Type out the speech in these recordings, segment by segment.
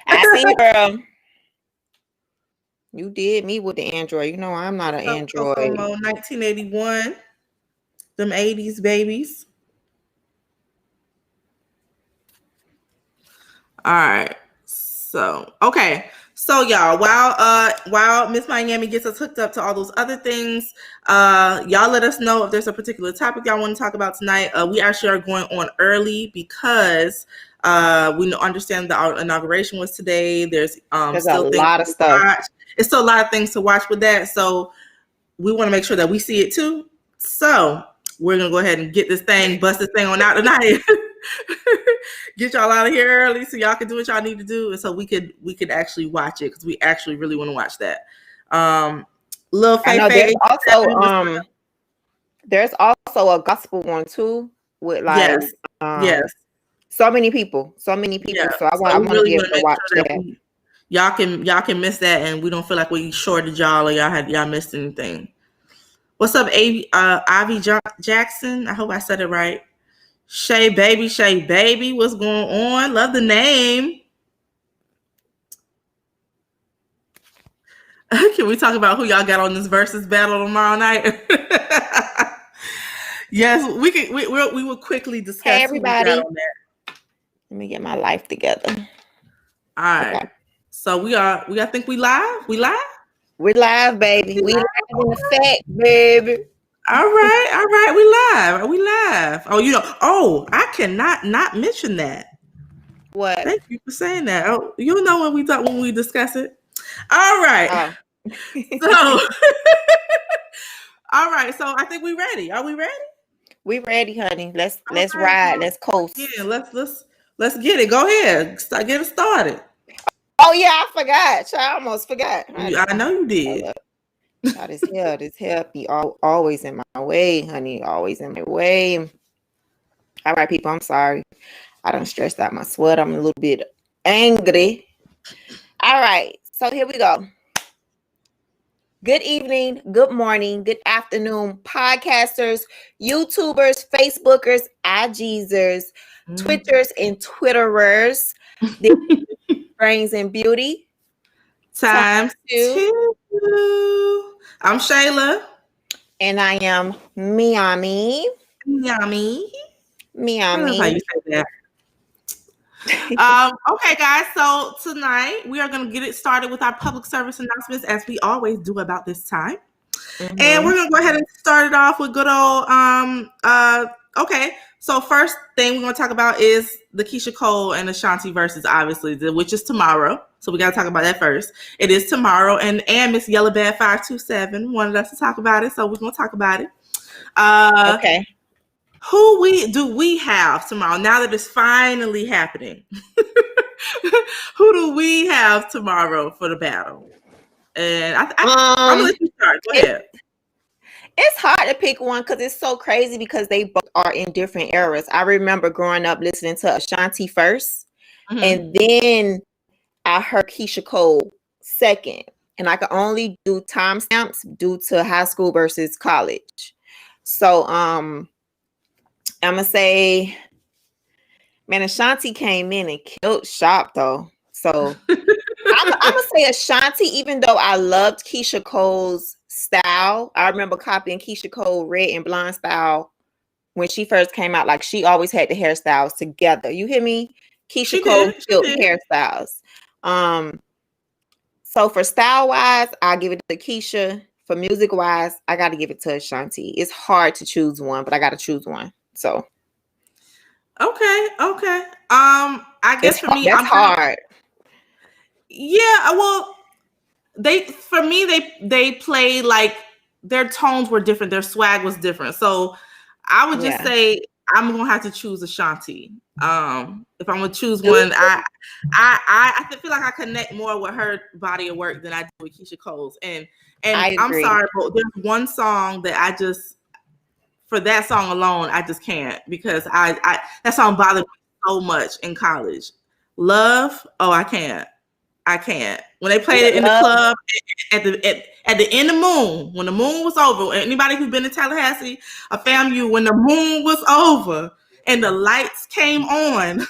I see, girl. You did me with the Android. You know I'm not an Android. 1981. Them 80s babies. All right. So, okay. So y'all, while Miss Miami gets us hooked up to all those other things, y'all let us know if there's a particular topic y'all want to talk about tonight. We actually are going on early because we understand that our inauguration was today. There's still a lot of stuff. Watch. It's still a lot of things to watch with that. So we want to make sure that we see it too. So we're gonna go ahead and get this thing, bust this thing on out tonight. Get y'all out of here early so y'all can do what y'all need to do, and so we could actually watch it because we actually really want to watch that. Lil Faye. There's also a gospel one too with like yes, so many people. Yeah. So I want to be able to watch that. Y'all can miss that, and we don't feel like we shorted y'all or y'all missed anything. What's up, Ivy Jackson? I hope I said it right. Shay Baby, what's going on? Love the name. Can we talk about who y'all got on this versus battle tomorrow night? Yes, we can. We will quickly discuss. Hey, everybody. Let me get my life together. All right. Okay. So we think we live. We live. We're live, baby. We live in effect, baby. All right. We live. Oh, I cannot not mention that. What? Thank you for saying that. Oh, you'll know when we discuss it. All right. So, all right. So I think we're ready. Are we ready? We ready, honey. Let's ride. Let's coast. Yeah. Let's get it. Go ahead. Get it started. Oh yeah, I forgot. I almost forgot. I know you did. God is hell. This help be always in my way, honey. Always in my way. All right, people. I'm sorry. I done stressed out my sweat. I'm a little bit angry. All right. So here we go. Good evening, good morning, good afternoon, podcasters, YouTubers, Facebookers, IGzers, Twitters, and Twitterers. Brains and beauty. Times two. I'm Shayla. And I am Miami. Miami. I love how you say that. Okay, guys. So tonight we are going to get it started with our public service announcements, as we always do about this time. Mm-hmm. And we're going to go ahead and start it off with good old. Okay. So first thing we're going to talk about is the Keisha Cole and Ashanti versus, obviously, which is tomorrow. So we got to talk about that first. It is tomorrow, and Miss Yellowbad 527 wanted us to talk about it, so we're going to talk about it. Okay. Who do we have tomorrow? Now that it's finally happening, who do we have tomorrow for the battle? And I'm gonna let you start. Go ahead. It's hard to pick one because it's so crazy because they both are in different eras. I remember growing up listening to Ashanti first, and then I heard Keisha Cole second, and I could only do timestamps due to high school versus college. So I'm gonna say, man, Ashanti came in and killed shop though. So I'm gonna say Ashanti, even though I loved Keisha Cole's style. I remember copying Keisha Cole red and blonde style when she first came out. Like, she always had the hairstyles together. You hear me? Keisha Cole killed hairstyles. So for style wise, I give it to Keisha. For music wise, I got to give it to Ashanti. It's hard to choose one, but I got to choose one. So okay. I guess for me, that's hard. Yeah, well, they played like their tones were different, their swag was different. So I would just say I'm gonna have to choose Ashanti. If I'm gonna choose one, I feel like I connect more with her body of work than I do with Keisha Cole's. And I'm sorry, but there's one song that I just, for that song alone, I just can't, because I that song bothered me so much in college. Love, I can't. When they played it in the club at the end of moon, when the moon was over, anybody who's been to Tallahassee, when the moon was over and the lights came on,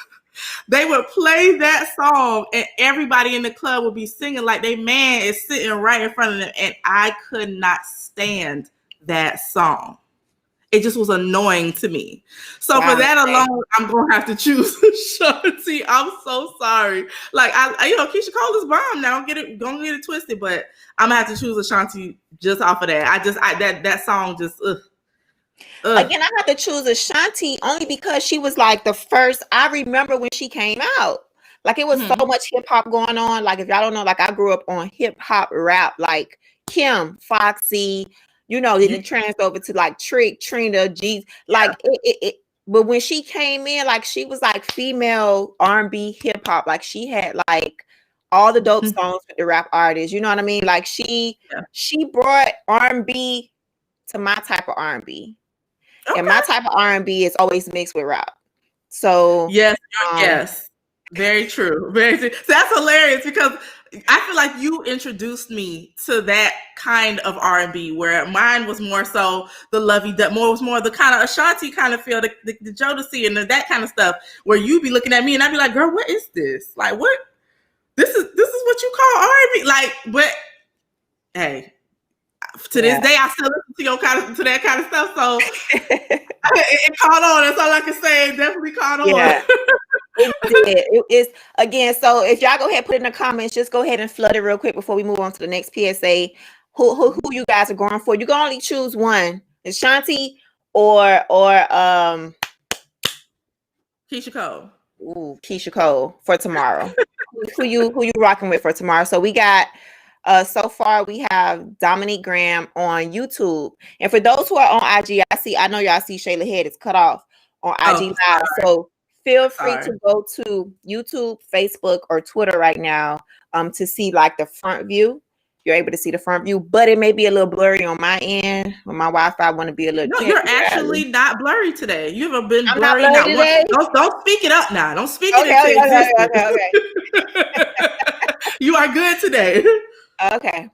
They would play that song and everybody in the club would be singing like their man is sitting right in front of them. And I could not stand that song. It just was annoying to me. So for that alone, I'm gonna have to choose Shanti. I'm so sorry. Like Keisha Cole is bomb now. Don't get it twisted, but I'm gonna have to choose Ashanti just off of that. That song just Again, I have to choose Ashanti only because she was like the first. I remember when she came out. Like it was so much hip hop going on. Like if y'all don't know, like I grew up on hip hop rap, like Kim, Foxy. Then it transferred over to like Trick, Trina, G. Like it. But when she came in, like she was like female R&B hip hop. Like she had like all the dope songs with the rap artists. You know what I mean? Like she brought R&B to my type of R&B, and my type of R&B is always mixed with rap. So yes, very true, very true. So that's hilarious because I feel like you introduced me to that kind of R&B where mine was more so the was more the kind of Ashanti kind of feel, the Jodeci and that kind of stuff, where you be looking at me and I'd be like, girl, what is this? Like, what? This is what you call R&B? Like, but hey, to this day, I still listen to that kind of stuff. So it caught on. That's all I can say. It definitely caught on. Yeah. It did. It is again. So if y'all go ahead, put it in the comments, just go ahead and flood it real quick before we move on to the next PSA. Who you guys are going for? You can only choose one: Ashanti or Keisha Cole. Ooh, Keisha Cole for tomorrow. who you rocking with for tomorrow? So we got so far we have Dominique Graham on YouTube, and for those who are on IG, I know y'all see Shayla head is cut off on IG Live. So feel free to go to YouTube, Facebook, or Twitter right now to see like the front view. You're able to see the front view, but it may be a little blurry on my end. When my Wi-Fi want to be a little. No, you're actually not blurry today. You haven't been blurry now. Don't speak it up now. Don't speak it into existence. You are good today. Okay.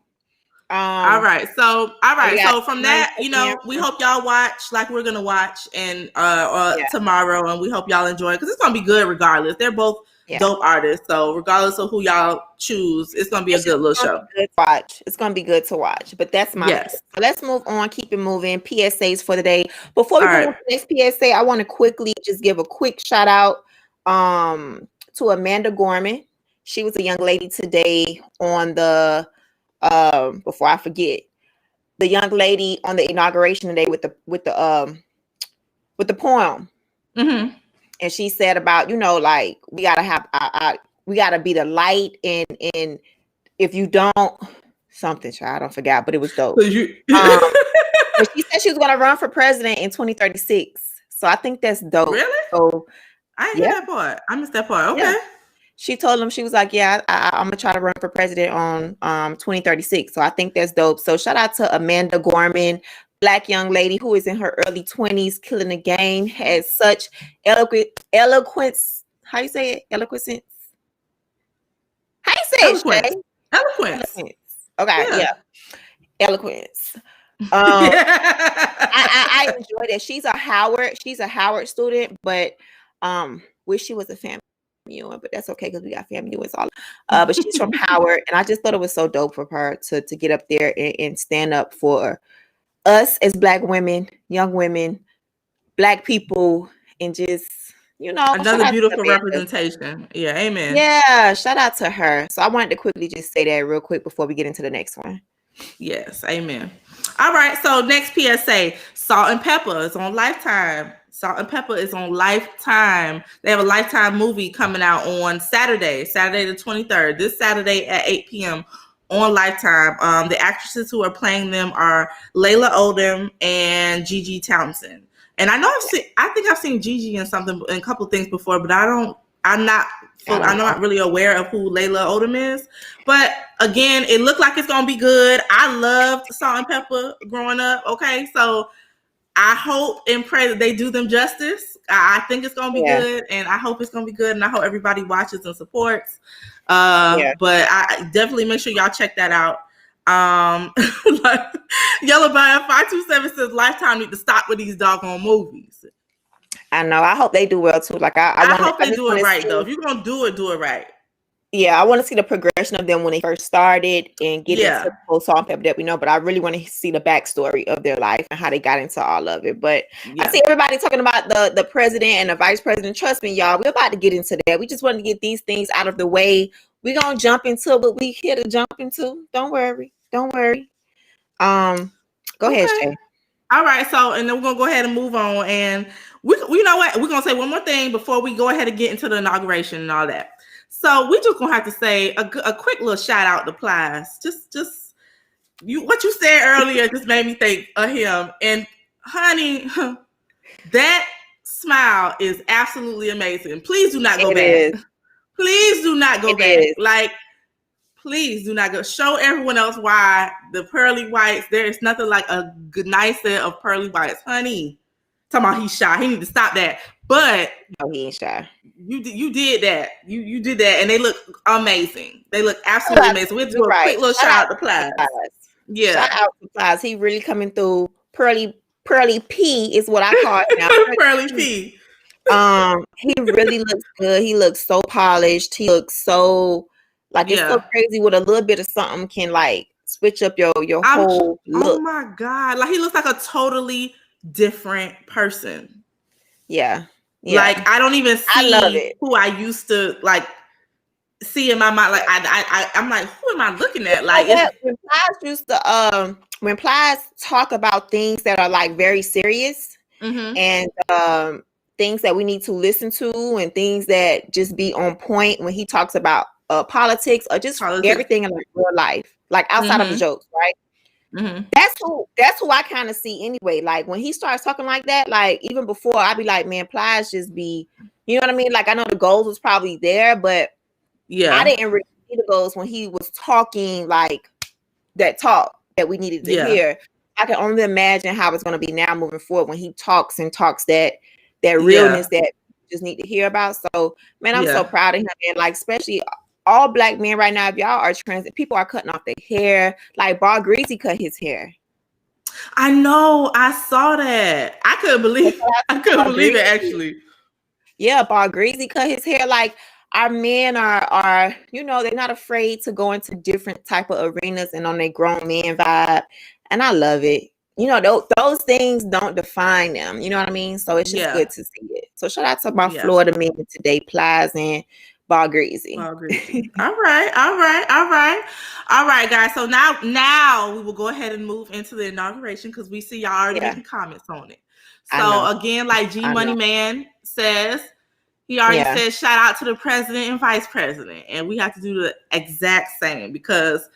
All right. So from that, we hope y'all watch like we're gonna watch and tomorrow, and we hope y'all enjoy it because it's gonna be good regardless. They're both dope artists, so regardless of who y'all choose, it's gonna be a good little show. It's gonna be good to watch. But that's my So let's move on. Keep it moving. PSAs for the day. Before we go to the next PSA, I want to quickly just give a quick shout out to Amanda Gorman. She was a young lady today on the before I forget, the young lady on the inauguration today with the poem. And she said about, like we gotta have we gotta be the light, and if you don't something, child, I don't forget, but it was dope. But she said she was gonna run for president in 2036. So I think that's dope. Really? So I didn't hear that part. I missed that part. Okay. Yeah. She told him, she was like, I'm gonna try to run for president on 2036. So I think that's dope. So shout out to Amanda Gorman, Black young lady who is in her early 20s, killing the game, has such eloquence. How you say it? Eloquence. How you say it? Eloquence. Okay, yeah. Eloquence. I enjoy that. She's a Howard student, but wish she was a family. But that's okay because we got family and all. But she's from Howard, and I just thought it was so dope for her to get up there and stand up for us as Black women, young women, Black people, and just another beautiful representation. Yeah, amen. Yeah, shout out to her. So I wanted to quickly just say that real quick before we get into the next one. Yes, amen. All right, so next PSA: Salt and Pepper is on Lifetime. Salt and Pepper is on Lifetime. They have a Lifetime movie coming out on Saturday the 23rd, this Saturday at 8 p.m. on Lifetime. The actresses who are playing them are Layla Odom and Gigi Townsend. And I know I think I've seen Gigi in a couple things before, but I'm not really aware of who Layla Odom is. But again, it looked like it's gonna be good. I loved Salt and Pepper growing up. Okay, so I hope and pray that they do them justice. I think it's gonna be good, and I hope it's gonna be good, and I hope everybody watches and supports. But I definitely make sure y'all check that out. Yellow Bio 527 says Lifetime need to stop with these doggone movies. I know. I hope they do well too. Like I hope they do it right see, though. If you're gonna do it right. Yeah, I want to see the progression of them when they first started and get into the whole Salt and Pepper that we know. But I really want to see the backstory of their life and how they got into all of it. But I see everybody talking about the president and the vice president. Trust me, y'all, we're about to get into that. We just want to get these things out of the way. We're gonna jump into what we here to jump into. Don't worry. Go ahead, Shay. All right, so and then we're gonna go ahead and move on. And we you know what? We're gonna say one more thing before we go ahead and get into the inauguration and all that. So we just gonna have to say a quick little shout out to Plies. Just what you said earlier just made me think of him. And honey, that smile is absolutely amazing. Please do not go back. Please do not go back. Like, please do not go. Show everyone else why the pearly whites. There is nothing like a good nice set of pearly whites, honey. Talking about he's shy. He need to stop that. But no, he ain't shy. You did that. You did that, and they look amazing. They look absolutely amazing. We'll do a quick little shout out to Plies. Yeah, shout out to Plies. He really coming through. Pearly P is what I call it now. Pearly P. He really looks good. He looks so polished. He looks so like it's so crazy. With a little bit of something can like switch up your whole look. Oh my God! Like he looks like a totally different person. Yeah. Like I don't even see who I used to like see in my mind. Like I'm like, who am I looking at? Like when Plies used to when Plies talk about things that are like very serious and things that we need to listen to and things that just be on point when he talks about politics or just everything in like real life, like outside of the jokes, right? That's who I kind of see anyway. Like when he starts talking like that, like even before I'd be like, man, Plies just be, you know what I mean? Like I know the goals was probably there, but I didn't really see the goals when he was talking like that talk that we needed to hear. I can only imagine how it's going to be now moving forward when he talks that realness that we just need to hear about. So man, I'm so proud of him, and like especially all black men right now, if y'all are trans, people are cutting off their hair. Like Bar Greasy cut his hair. I know. I saw that. I couldn't believe it actually. Yeah, Bar Greasy cut his hair. Like our men are, you know, they're not afraid to go into different type of arenas and on their grown man vibe. And I love it. You know, those things don't define them. You know what I mean? So it's just good to see it. So shout out to my Florida men today, Plies and Ball Greasy. All right, guys. So now we will go ahead and move into the inauguration because we see y'all already making comments on it. So again, like G Money Man says, he already said shout out to the president and vice president, and we have to do the exact same because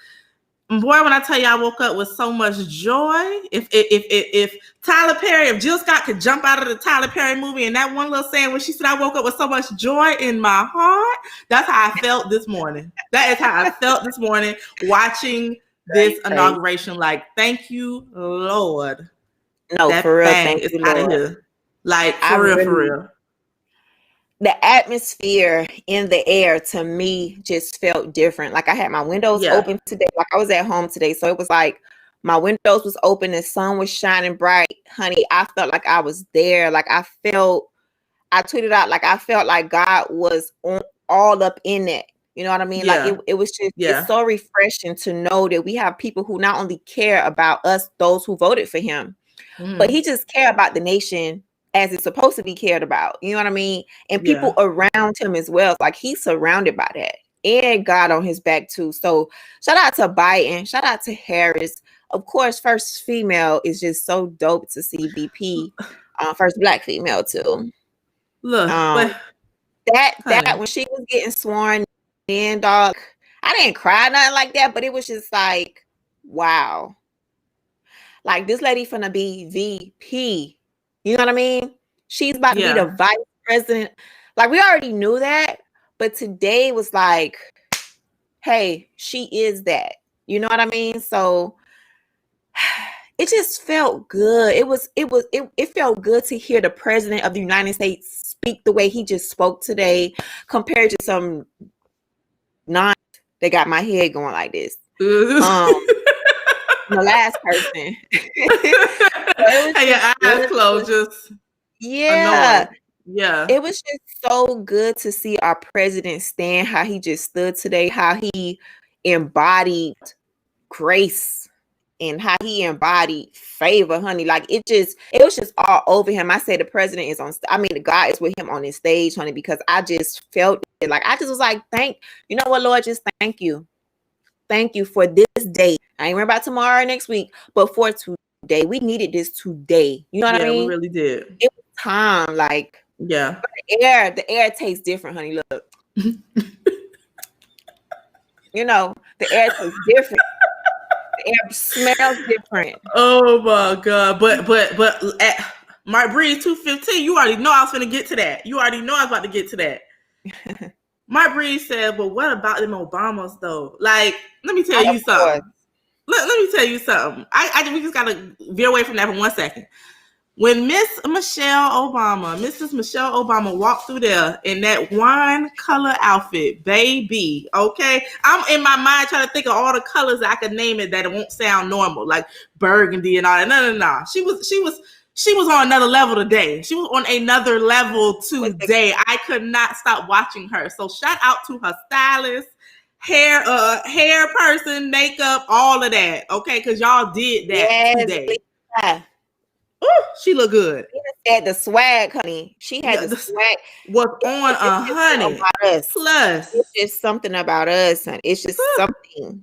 boy, when I tell you I woke up with so much joy. If Tyler Perry, if Jill Scott could jump out of the Tyler Perry movie and that one little saying when she said I woke up with so much joy in my heart, that's how I felt this morning. That is how I felt this morning watching this inauguration. Like, thank you, Lord. No, that for real. Thank you, Lord. Out of here. Like, for real. The atmosphere in the air to me just felt different. Like I had my windows open today. Like I was at home today. So it was like my windows was open. The sun was shining bright. Honey, I felt like I was there. Like I tweeted out, like I felt like God was all up in it. You know what I mean? Like it was just it's so refreshing to know that we have people who not only care about us, those who voted for him, but he just care about the nation as it's supposed to be cared about. You know what I mean? And people around him as well. Like he's surrounded by that. And God on his back too. So shout out to Biden. Shout out to Harris. Of course, first female is just so dope to see VP. First black female too. Look, that when she was getting sworn in, dog, I didn't cry nothing like that, but it was just like, wow. Like this lady finna be VP. You know what I mean? She's about to be the vice president. Like we already knew that, but today was like, hey, she is that. You know what I mean? So it just felt good. It felt good to hear the president of the United States speak the way he just spoke today, compared to some that got my head going like this. The last person. Hey, your eyes closed. Just annoying. Yeah. It was just so good to see our president stand, how he just stood today, how he embodied grace and how he embodied favor, honey. Like it was just all over him. I say the president is the God is with him on his stage, honey, because I just felt it. Like I just was like, you know what, Lord, just thank you. Thank you for this day. I ain't worried about tomorrow or next week, but for today. We needed this today. You know what I mean? Yeah, we really did. It was time, like yeah. The air tastes different, honey. Look. You know, the air tastes different. The air smells different. Oh my God. But at Mark Breeze 215, you already know I was gonna get to that. You already know I was about to get to that. Mark Breeze said, but what about them Obamas though? Like, let me tell you something. Let me tell you something. We just gotta veer away from that for 1 second. When Mrs. Michelle Obama walked through there in that wine color outfit, baby, okay? I'm in my mind trying to think of all the colors I could name it that it won't sound normal, like burgundy and all that. No. She was on another level today. She was on another level today. I could not stop watching her. So shout out to her stylist, hair person, makeup, all of that, okay? Because y'all did that today. Yeah. Ooh, she looked good. She had the swag, honey. She had the swag. Was on 100. Plus, it's just something about us, honey. It's just something.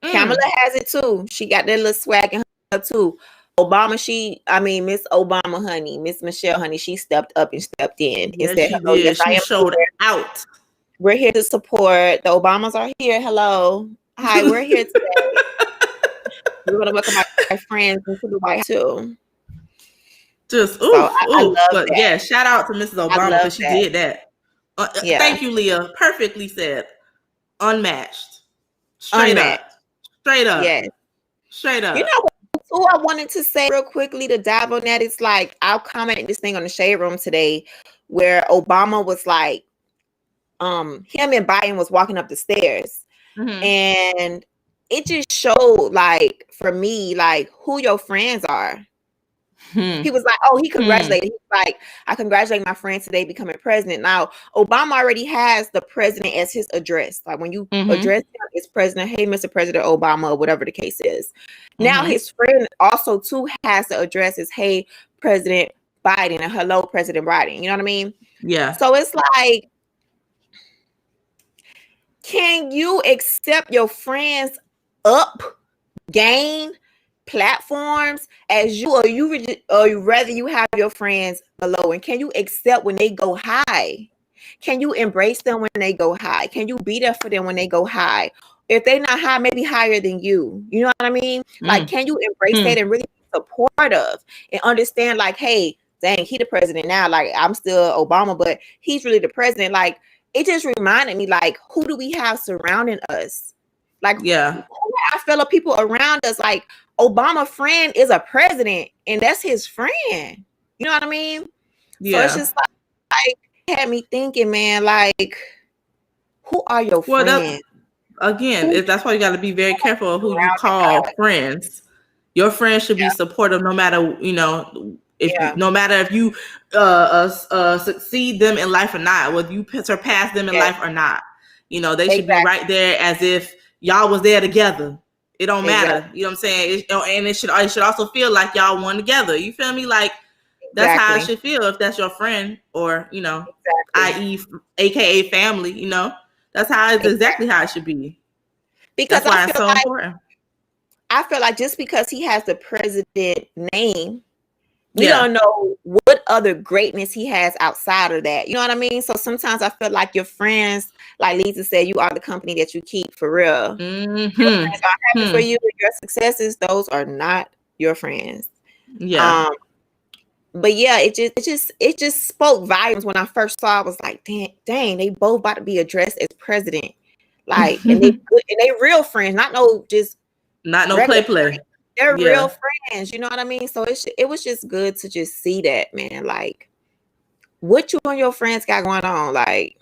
Kamala has it too. She got that little swag in her too. Miss Obama, honey, Miss Michelle, honey, she stepped up and stepped in. Yes, she did. Yes, she showed out. We're here to support. The Obamas are here. Hello. Hi, we're here today. We're going to welcome my friends into the White House too. Just I love that. Yeah, shout out to Mrs. Obama because she did that. Thank you, Leah. Perfectly said. Unmatched. Straight up. Yes. Straight up. You know what I wanted to say real quickly to dive on that? It's like I'll comment this thing on the Shade Room today where Obama was like, him and Biden was walking up the stairs, and it just showed, like, for me, like who your friends are. He was like, he congratulated. He was like, I congratulate my friend today becoming president. Now, Obama already has the president as his address. Like when you address him as president, hey, Mr. President Obama, or whatever the case is. Now his friend also too has the address as, hey, President Biden, and hello, President Biden. You know what I mean? Yeah. So it's like, can you accept your friends gain platforms as you, or rather you have your friends below? And can you accept when they go high? Can you embrace them when they go high? Can you be there for them when they go high? If they're not high, maybe higher than you. You know what I mean? Like, can you embrace that and really be supportive and understand, like, hey, dang, he the president now. Like, I'm still Obama, but he's really the president. Like, it just reminded me, like, who do we have surrounding us? Like, I feel like people around us, like, Obama friend is a president, and that's his friend. You know what I mean? Yeah. So it's just like had me thinking, man, like, who are your friends? That's why you got to be very careful of who you call friends. Your friends should be supportive, no matter no matter if you succeed them in life or not, whether you surpass them in life or not. You know, they should be right there as if y'all was there together. It don't matter. You know what I'm saying? And it should also feel like y'all one together. You feel me? Like, that's how it should feel if that's your friend, or, i.e. AKA family, that's how it's exactly how it should be. Because that's why it's so important. I feel like just because he has the president name, we don't know what other greatness he has outside of that. You know what I mean? So sometimes I feel like your friends, like Lisa said, you are the company that you keep, for real. Your friends are happy for you and your successes. Those are not your friends. Yeah. But yeah, it just spoke volumes when I first saw. I was like, dang, they both about to be addressed as president. Like, and they good, and they real friends, not no play. Friends. They're real friends, you know what I mean? So it was just good to just see that, man. Like, what you and your friends got going on? Like,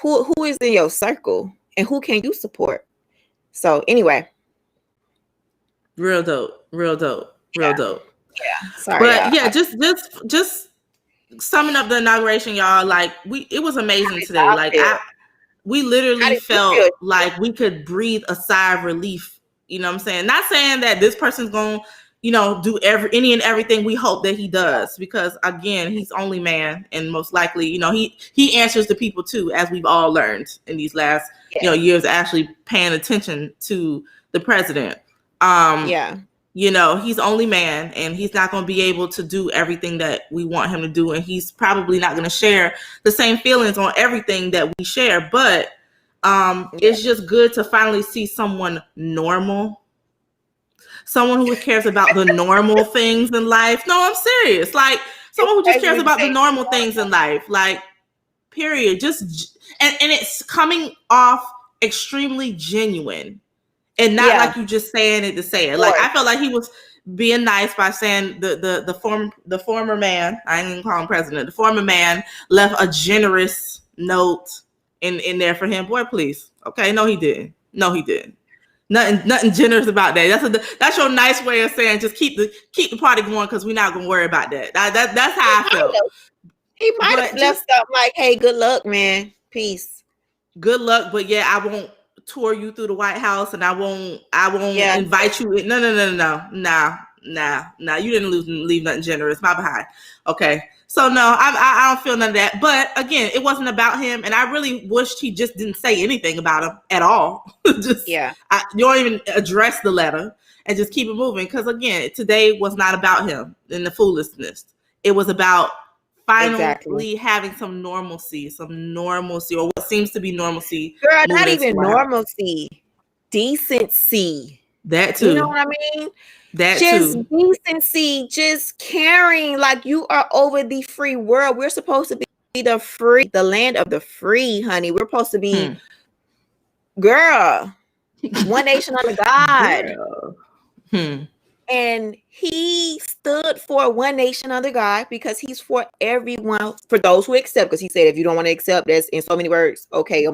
who is in your circle and who can you support? So anyway, real dope. Yeah, sorry. But just summing up the inauguration, y'all, like it was amazing today. Like we literally felt like we could breathe a sigh of relief. You know what I'm saying? Not saying that this person's going to, do any and everything we hope that he does, because again, he's only man, and most likely, he answers to people too, as we've all learned in these last years, actually paying attention to the president. He's only man, and he's not going to be able to do everything that we want him to do, and he's probably not going to share the same feelings on everything that we share. But it's just good to finally see someone normal, someone who cares about the normal things in life. No, I'm serious. Like someone who just cares about the normal things in life, like period. Just and it's coming off extremely genuine. And not like you just saying it to say it. Like I felt like he was being nice by saying the former man, I ain't even call him president, the former man left a generous note in there for him. Boy, please. Okay, no, he didn't. Nothing generous about that. That's your nice way of saying just keep the party going, because we're not gonna worry about that. That's how I felt. He might have left something like, "Hey, good luck, man. Peace. Good luck, but I won't tour you through the White House, and I won't invite you in." No. You didn't leave nothing generous. My behind. Okay. So no, I don't feel none of that. But again, it wasn't about him, and I really wished he just didn't say anything about him at all. You don't even address the letter and just keep it moving. Because again, today was not about him and the foolishness. It was about finally having some normalcy, or what seems to be normalcy. Girl, not even normalcy, decency. That too. You know what I mean? That just too. Decency, just caring, like you are over the free world. We're supposed to be the land of the free, honey. We're supposed to be, girl, one nation under God. And he stood for one nation under God, because he's for everyone, for those who accept. Because he said, if you don't want to accept, that's in so many words. Okay,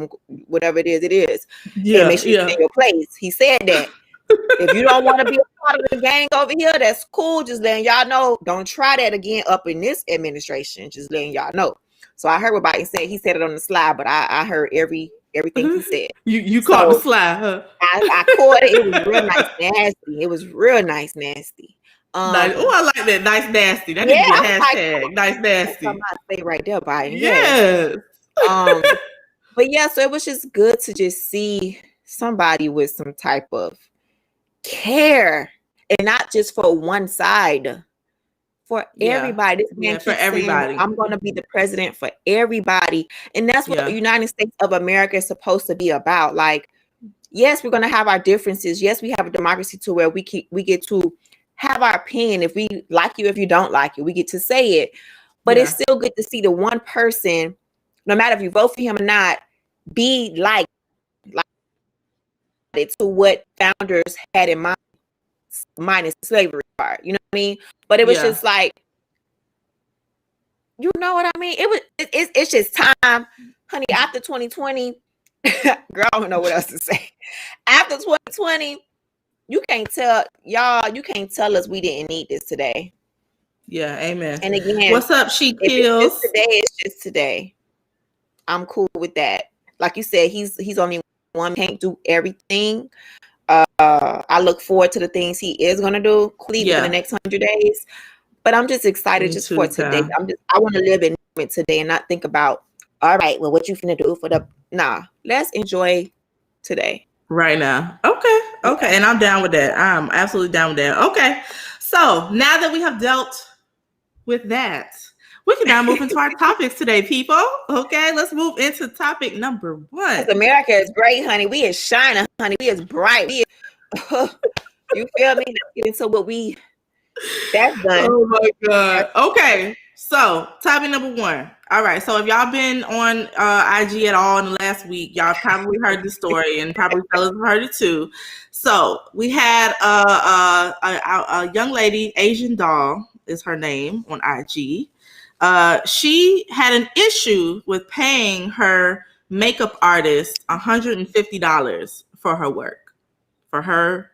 whatever it is, it is. And make sure you stay in your place. He said that. If you don't want to be a part of the gang over here, that's cool. Just letting y'all know, don't try that again up in this administration. Just letting y'all know. So I heard what Biden said. He said it on the slide, but I heard everything he said. You caught the slide, huh? I caught it. It was real nice, nasty. It was real nice, nasty. Nice. Oh, I like that. Nice, nasty. That needs to be a hashtag. Like, nice, nasty. That's what I say right there, Biden. Yes. But yeah, so it was just good to just see somebody with some type of care, and not just for one side, for everybody. This man for everybody. Saying, I'm going to be the president for everybody, and that's what the United States of America is supposed to be about. Like, yes, we're going to have our differences. Yes, we have a democracy to where we get to have our opinion. If we like you, if you don't like it, we get to say it. But it's still good to see the one person, no matter if you vote for him or not, be like it to what founders had in mind, minus the slavery part. You know what I mean? But it was just like, you know what I mean? It's just time, honey. After 2020, girl, I don't know what else to say. After 2020, you can't tell us we didn't need this today. Yeah, amen. And again, what's up, She Kills? It's just today. I'm cool with that. Like you said, he's only one, can't do everything. I look forward to the things he is going to do in the next 100 days. But I'm just excited for today. I want to live in it today and not think about, all right, well, what you finna do for the, let's enjoy today. Right now. Okay. And I'm down with that. I'm absolutely down with that. Okay. So now that we have dealt with that, we can now move into our topics today, people. Okay, let's move into topic number 1. America is great, honey. We is shining, honey. We is bright. You feel me? Let's get into what that's done. Oh my God. Okay, so topic number 1. All right, so if y'all been on IG at all in the last week, y'all probably heard the story, and probably fellas have heard it too. So we had a young lady, Asian Doll is her name on IG. She had an issue with paying her makeup artist $150 for her work, for her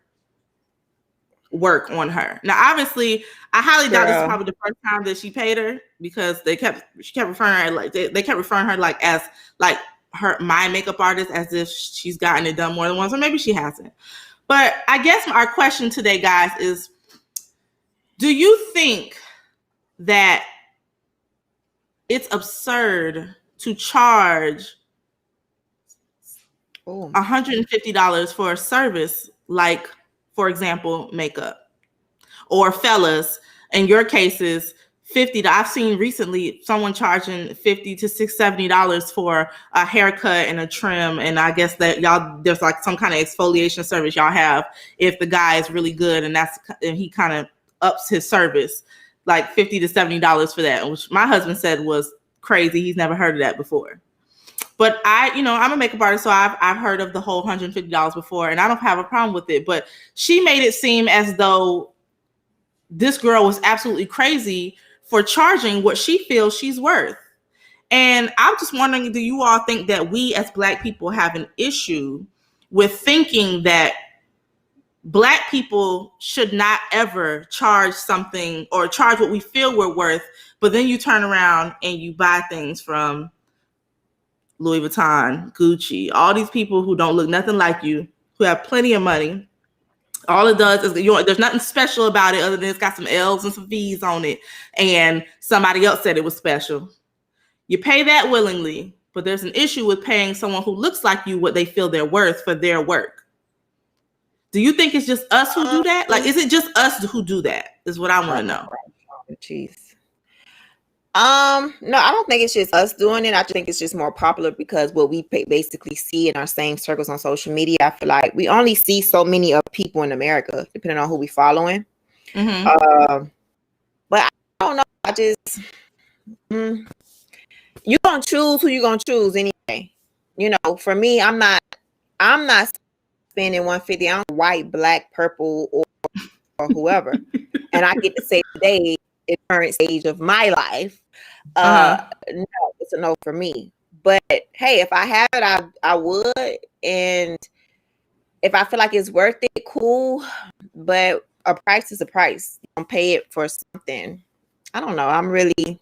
work on her. Now, obviously, I highly doubt this is probably the first time that she paid her, because she kept referring her like they kept referring her like as like my makeup artist, as if she's gotten it done more than once, or maybe she hasn't. But I guess our question today, guys, is: do you think that it's absurd to charge $150 for a service like, for example, makeup? Or fellas, in your cases, $50. I've seen recently someone charging $50 to $70 for a haircut and a trim, and I guess that there's like some kind of exfoliation service y'all have if the guy is really good, and he kind of ups his service, like $50 to $70 for that, which my husband said was crazy. He's never heard of that before. But I'm a makeup artist, so I've heard of the whole $150 before, and I don't have a problem with it. But she made it seem as though this girl was absolutely crazy for charging what she feels she's worth. And I'm just wondering, do you all think that we as Black people have an issue with thinking that Black people should not ever charge something or charge what we feel we're worth, but then you turn around and you buy things from Louis Vuitton, Gucci, all these people who don't look nothing like you, who have plenty of money. All it does is, there's nothing special about it other than it's got some L's and some V's on it, and somebody else said it was special. You pay that willingly, but there's an issue with paying someone who looks like you what they feel they're worth for their work. Do you think it's just us who do that? Like, is it just us who do that? Is what I want to know. Jeez. No, I don't think it's just us doing it. I think it's just more popular because what we basically see in our same circles on social media. I feel like we only see so many of people in America, depending on who we following. Mm-hmm. But I don't know. I just you gonna choose who you gonna choose anyway. For me, I'm not spending $150 on white, black, purple, or whoever, and I get to say today, in the current stage of my life, no, it's a no for me. But hey, if I have it, I would, and if I feel like it's worth it, cool. But a price is a price. You don't pay it for something. I don't know. I'm really,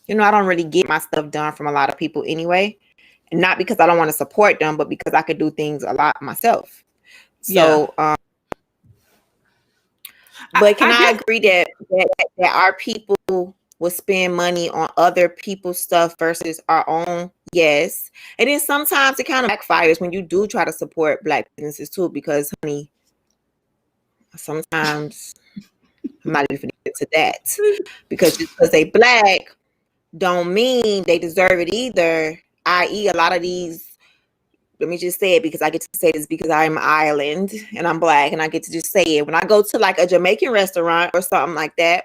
I don't really get my stuff done from a lot of people anyway, and not because I don't want to support them, but because I could do things a lot myself. So, but can I agree that our people will spend money on other people's stuff versus our own? Yes. And then sometimes it kind of backfires when you do try to support Black businesses too, because honey, sometimes I'm not even get to that, because just because they Black don't mean they deserve it either. I.e., a lot of these, let me just say it because I get to say this because I'm an island and I'm Black, and I get to just say it. When I go to like a Jamaican restaurant or something like that,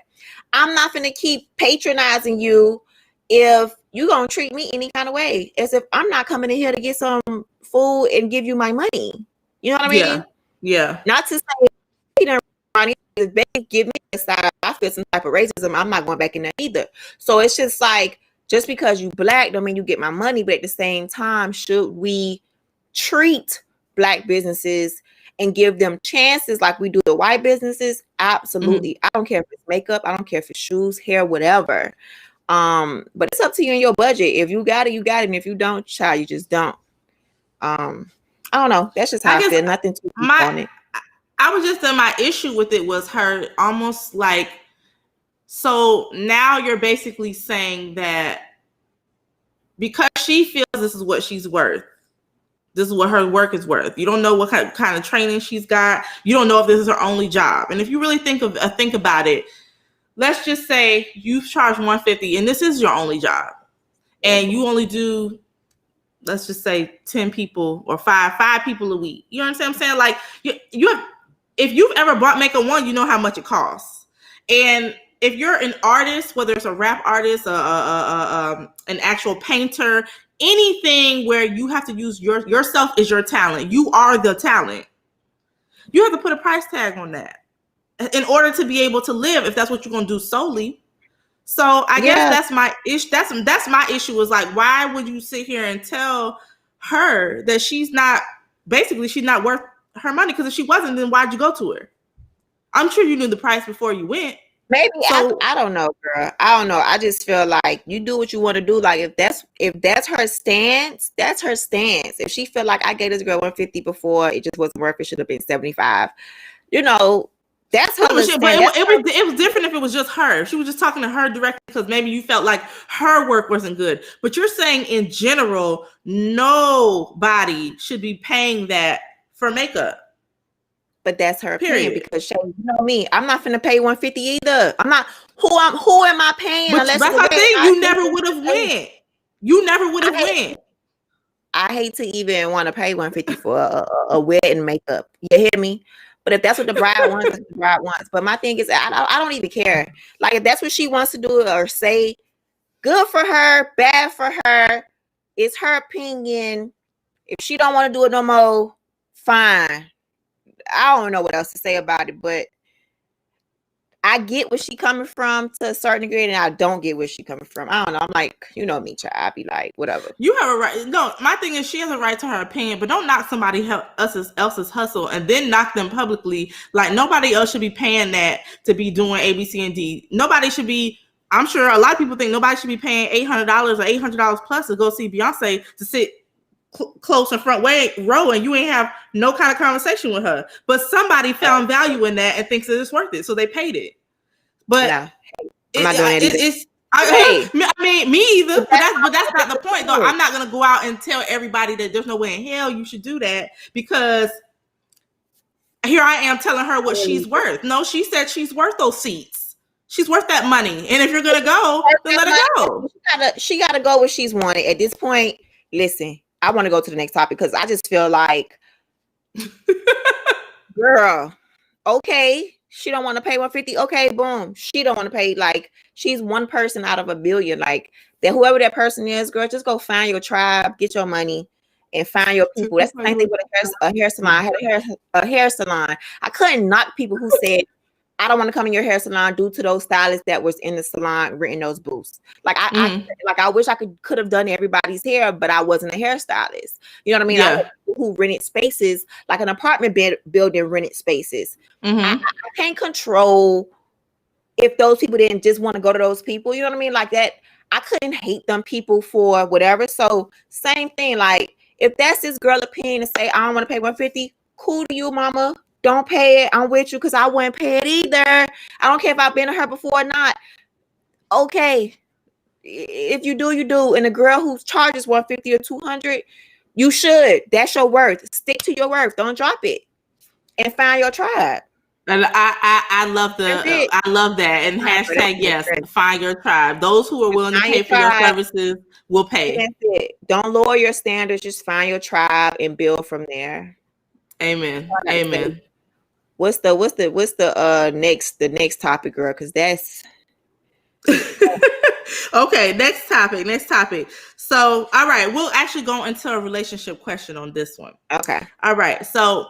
I'm not going to keep patronizing you if you're going to treat me any kind of way, as if I'm not coming in here to get some food and give you my money. You know what I mean? Yeah. Not to say he done money, if they give me a side, I feel some type of racism, I'm not going back in there either. So it's just like, just because you Black don't mean you get my money, but at the same time, should we treat Black businesses and give them chances like we do the white businesses? Absolutely. I don't care if it's makeup, I don't care if it's shoes, hair, whatever. But it's up to you and your budget. If you got it, you got it. And if you don't, child, you just don't. I don't know. That's just how I feel. Nothing too deep on it. I was just saying my issue with it was her almost like, so now you're basically saying that because she feels this is what she's worth, this is what her work is worth. You don't know what kind of training she's got. You don't know if this is her only job. And if you really think about it, let's just say you've charged $150 and this is your only job, and you only do, let's just say 10 people or five people a week. You understand what I'm saying? Like you have, if you've ever bought makeup one, you know how much it costs. And if you're an artist, whether it's a rap artist, an actual painter, anything where you have to use yourself as your talent, you are the talent. You have to put a price tag on that in order to be able to live, if that's what you're going to do solely. So I guess that's my issue. That's my issue, is like, why would you sit here and tell her that she's not worth her money? Because if she wasn't, then why'd you go to her? I'm sure you knew the price before you went. Maybe I don't know, girl. I don't know. I just feel like you do what you want to do. Like if that's her stance, that's her stance. If she feel like I gave this girl 150 before, it just wasn't worth it, should have been 75. You know, that's her. But it was different if it was just her. If she was just talking to her directly because maybe you felt like her work wasn't good. But you're saying in general, nobody should be paying that for makeup. But that's her opinion because you know me, I'm not finna pay 150 either. I'm not. Who am I paying? But that's my thing. You never would have went. You never would have went. I hate to even want to pay 150 for a wedding makeup. You hear me? But if that's what the bride wants, that's what the bride wants. But my thing is, I don't even care. Like if that's what she wants to do or say, good for her, bad for her. It's her opinion. If she don't want to do it no more, fine. I don't know what else to say about it, but I get where she coming from to a certain degree, and I don't get where she coming from. I don't know. I'm like, you know me, child. I'd be like, whatever. You have a right. No, my thing is she has a right to her opinion, but don't knock somebody else's hustle and then knock them publicly. Like nobody else should be paying that to be doing A, B, C, and D. Nobody should be. I'm sure a lot of people think nobody should be paying $800 or $800 plus to go see Beyonce to sit close in front row and you ain't have no kind of conversation with her, but somebody found value in that and thinks that it's worth it, so they paid it. But yeah, I'm not doing it either. I mean, me either. But that's not the point, though. I'm not gonna go out and tell everybody that there's no way in hell you should do that because here I am telling her what she's worth. No, she said she's worth those seats. She's worth that money, and if you're gonna go, then let her go. She gotta go where she's wanted. At this point, listen. I want to go to the next topic because I just feel like, girl, okay, she don't want to pay 150. Okay, boom. She don't want to pay. Like she's one person out of a billion. Like that, whoever that person is, girl, just go find your tribe, get your money, and find your people. That's the same thing with a hair salon. I had a hair salon. I couldn't knock people who said, I don't want to come in your hair salon due to those stylists that was in the salon renting those booths. Like I wish I could have done everybody's hair, but I wasn't a hairstylist. You know what I mean? Yeah. Who rented spaces, like an apartment building rented spaces. I can't control if those people didn't just want to go to those people. You know what I mean? Like that, I couldn't hate them people for whatever. So same thing. Like if that's this girl opinion to say I don't want to pay 150, cool to you, mama. Don't pay it. I'm with you because I wouldn't pay it either. I don't care if I've been to her before or not. Okay. If you do, you do. And a girl who charges 150 or 200, you should. That's your worth. Stick to your worth. Don't drop it. And find your tribe. And I love that. And hashtag yes, find your tribe. Those who are willing to pay for your services will pay. That's it. Don't lower your standards. Just find your tribe and build from there. Amen. Amen. What's the next topic, girl? Because that's okay. Next topic. So, all right, we'll actually go into a relationship question on this one. Okay. All right. So,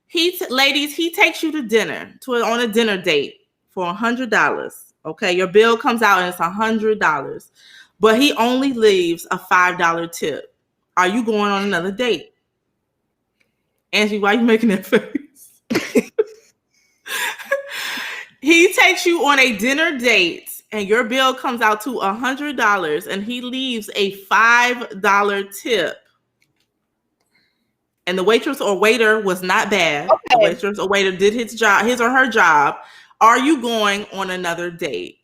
he takes you to dinner on a dinner date for $100. Okay, your bill comes out and it's $100, but he only leaves a $5 tip. Are you going on another date? Angie, why are you making that face? He takes you on a dinner date and your bill comes out to $100 and he leaves a $5 tip. And the waitress or waiter was not bad. Okay. The waitress or waiter did his or her job. Are you going on another date?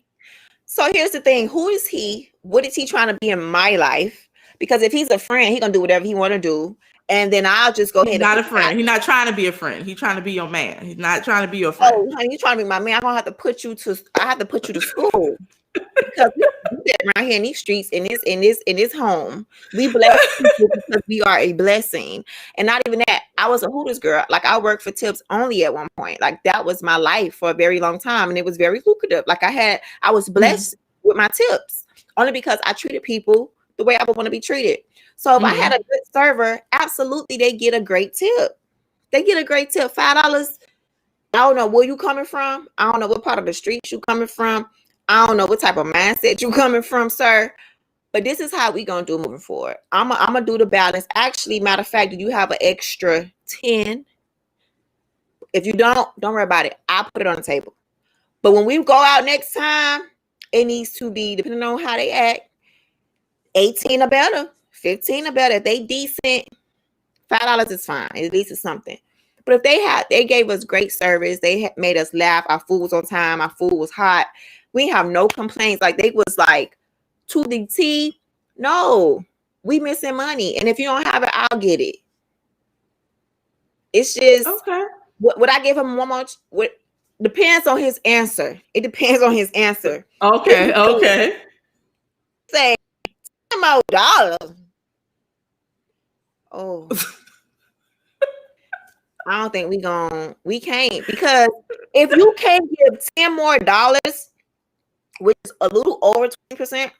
So here's the thing. Who is he? What is he trying to be in my life? Because if he's a friend, he's going to do whatever he want to do. And then I'll just go ahead. He's not a friend. He's not trying to be a friend. He's trying to be your man. He's not trying to be your friend. Oh, honey, you trying to be my man? I have to put you to school. Because we do that around here in these streets, in this home. We bless people because we are a blessing. And not even that. I was a Hooters girl. Like I worked for tips only at one point. Like that was my life for a very long time. And it was very lucrative. Like I was blessed with my tips. Only because I treated people the way I would want to be treated. So if I had a good server, absolutely they get a great tip. They get a great tip. $5. I don't know where you coming from. I don't know what part of the street you coming from. I don't know what type of mindset you coming from, sir. But this is how we gonna do moving forward. I'm gonna do the balance. Actually, matter of fact, do you have an extra 10? If you don't worry about it. I'll put it on the table. But when we go out next time, it needs to be, depending on how they act, 18 or better, 15 or better. If they decent, $5 is fine. At least it's something. But if they gave us great service, they made us laugh. Our food was on time. Our food was hot. We have no complaints. Like they was like to the T. No, we missing money. And if you don't have it, I'll get it. It's just okay. Would I give him one more? Depends on his answer. It depends on his answer. Okay. Okay. Say $10 more. Oh. I don't think we can't, because if you can't give $10 more, which is a little over 20%,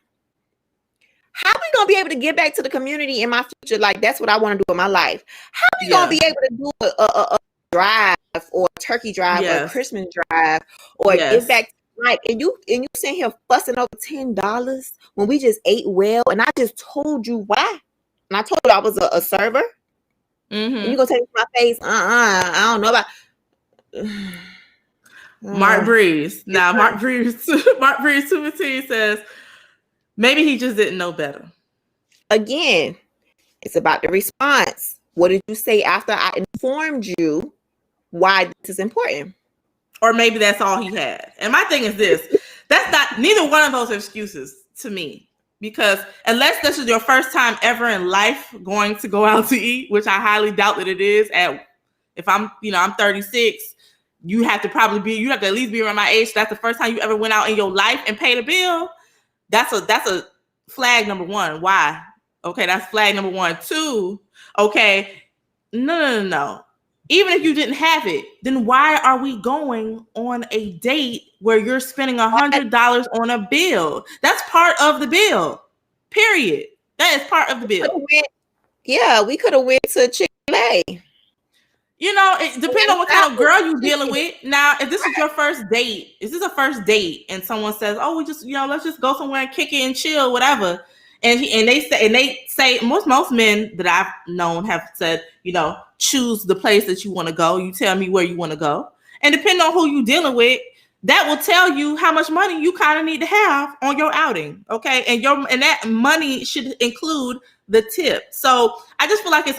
how are we gonna be able to get back to the community in my future? Like that's what I want to do in my life. How are we gonna be able to do a drive or a turkey drive or a Christmas drive or give back? Like, and you sitting here fussing over $10 when we just ate well, and I just told you why, and I told you I was a server. And you gonna take my face? I don't know about Mark Breeze. Now, Mark Breeze 215 says maybe he just didn't know better. Again, it's about the response. What did you say after I informed you why this is important? Or maybe that's all he had. And my thing is this: that's not neither one of those excuses to me. Because unless this is your first time ever in life going to go out to eat, which I highly doubt that it is. If I'm 36, you have to at least be around my age. So that's the first time you ever went out in your life and paid a bill. That's a flag number one. Why? Okay, that's flag number 1. 2, okay, no. Even if you didn't have it, then why are we going on a date where you're spending $100 on a bill? That's part of the bill. Period. That is part of the bill. We could have went to Chick-fil-A. It depends on what kind of girl you're dealing with. Now, if this is your first date, and someone says, "Oh, we just, let's just go somewhere and kick it and chill, whatever," and they say most men that I've known have said, choose the place that you want to go. You tell me where you want to go, and depending on who you're dealing with, that will tell you how much money you kind of need to have on your outing. Okay, and that money should include the tip. So I just feel like it's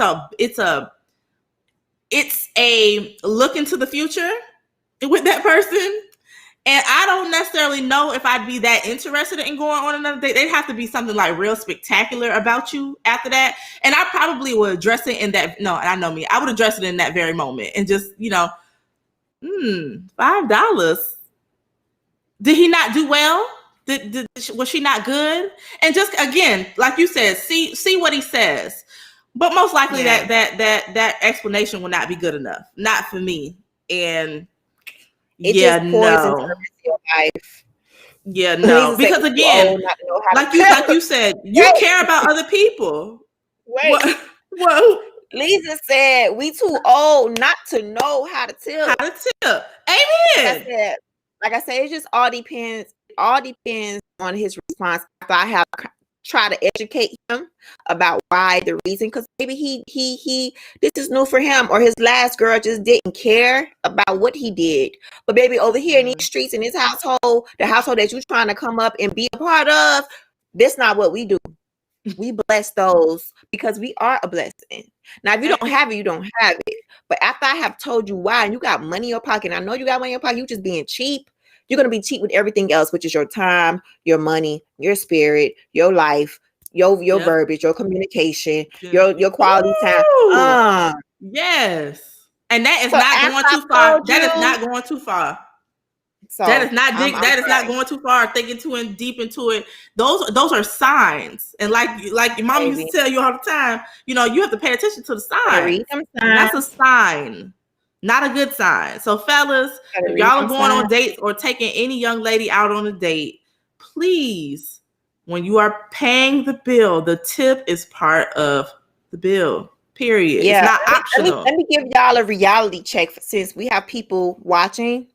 a look into the future with that person. And I don't necessarily know if I'd be that interested in going on another date. It'd have to be something like real spectacular about you after that. And I probably would address it in that. No, I know me. I would address it in that very moment and just, $5. Did he not do well? Was she not good? And just, again, like you said, see what he says. But most likely that explanation will not be good enough. Not for me. And it just poisons your life. Yeah, no. Because again, like you said, you care about other people. Wait. What? Lisa said we too old not to know how to tip. Amen. Like I said, it just all depends. All depends on his response. After I have try to educate him about why, the reason, because maybe he this is new for him, or his last girl just didn't care about what he did. But baby, over here in these streets, in this household, the household that you're trying to come up and be a part of, that's not what we do. We bless those because we are a blessing. Now, if you don't have it, you don't have it. But after I have told you why, and you got money in your pocket, and I know you got money in your pocket, you just being cheap. You're going to be cheap with everything else, which is your time, your money, your spirit, your life, your verbiage, your communication, your quality time. Yes. And that is not going too far. That is not going too far. So that is not going too far, thinking too deep into it. Those are signs. And like your mom used to tell you all the time, you have to pay attention to the signs. That's a sign. Not a good sign. So fellas, if y'all are going on dates or taking any young lady out on a date, please, when you are paying the bill, the tip is part of the bill. Period. Yeah. It's not optional. Let me give y'all a reality check since we have people watching.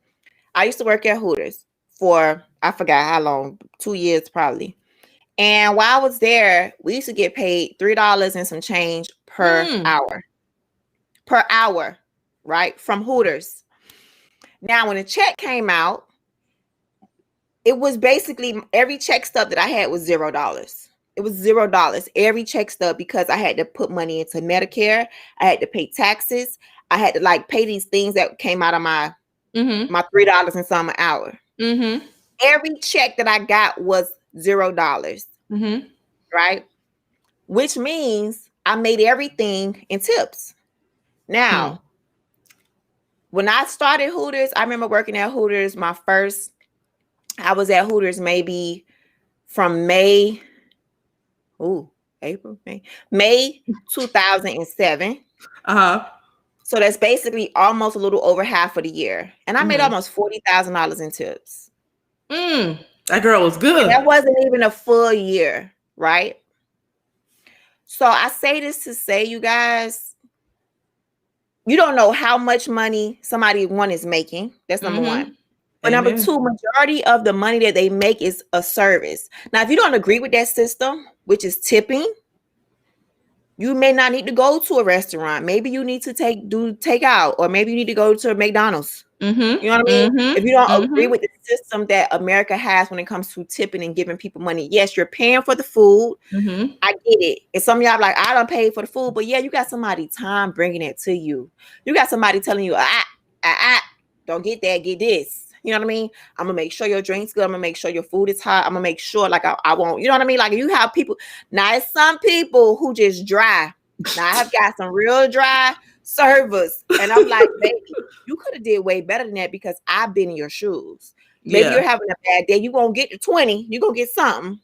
I used to work at Hooters for, I forgot how long, 2 years probably. And while I was there, we used to get paid $3 and some change per hour. Per hour. Right? From Hooters. Now, when the check came out, it was basically every check stub that I had was $0. It was $0 every check stub because I had to put money into Medicare. I had to pay taxes. I had to like pay these things that came out of my my $3 and some an hour. Every check that I got was $0. Right? Which means I made everything in tips. Now, when I started Hooters, I remember working at Hooters. I was at Hooters maybe from May 2007. So that's basically almost a little over half of the year. And I made almost $40,000 in tips. That girl was good. And that wasn't even a full year, right? So I say this to say, you guys, you don't know how much money somebody one is making. That's number one. But number two, majority of the money that they make is a service. Now, if you don't agree with that system, which is tipping, you may not need to go to a restaurant. Maybe you need to do takeout, or maybe you need to go to a McDonald's. You know what I mean? If you don't agree with the system that America has when it comes to tipping and giving people money, yes, you're paying for the food. I get it. And some of y'all like, I don't pay for the food, but yeah, you got somebody time bringing it to you. You got somebody telling you, don't get that, get this. You know what I mean? I'm gonna make sure your drink's good. I'm gonna make sure your food is hot. I'm gonna make sure, like, I won't. You know what I mean? Like, you have people. Now, it's some people who just dry. Now, I have got some real dry servers, and I'm like, baby, you could have did way better than that because I've been in your shoes. Maybe you're having a bad day. You gonna get the 20. You gonna get something.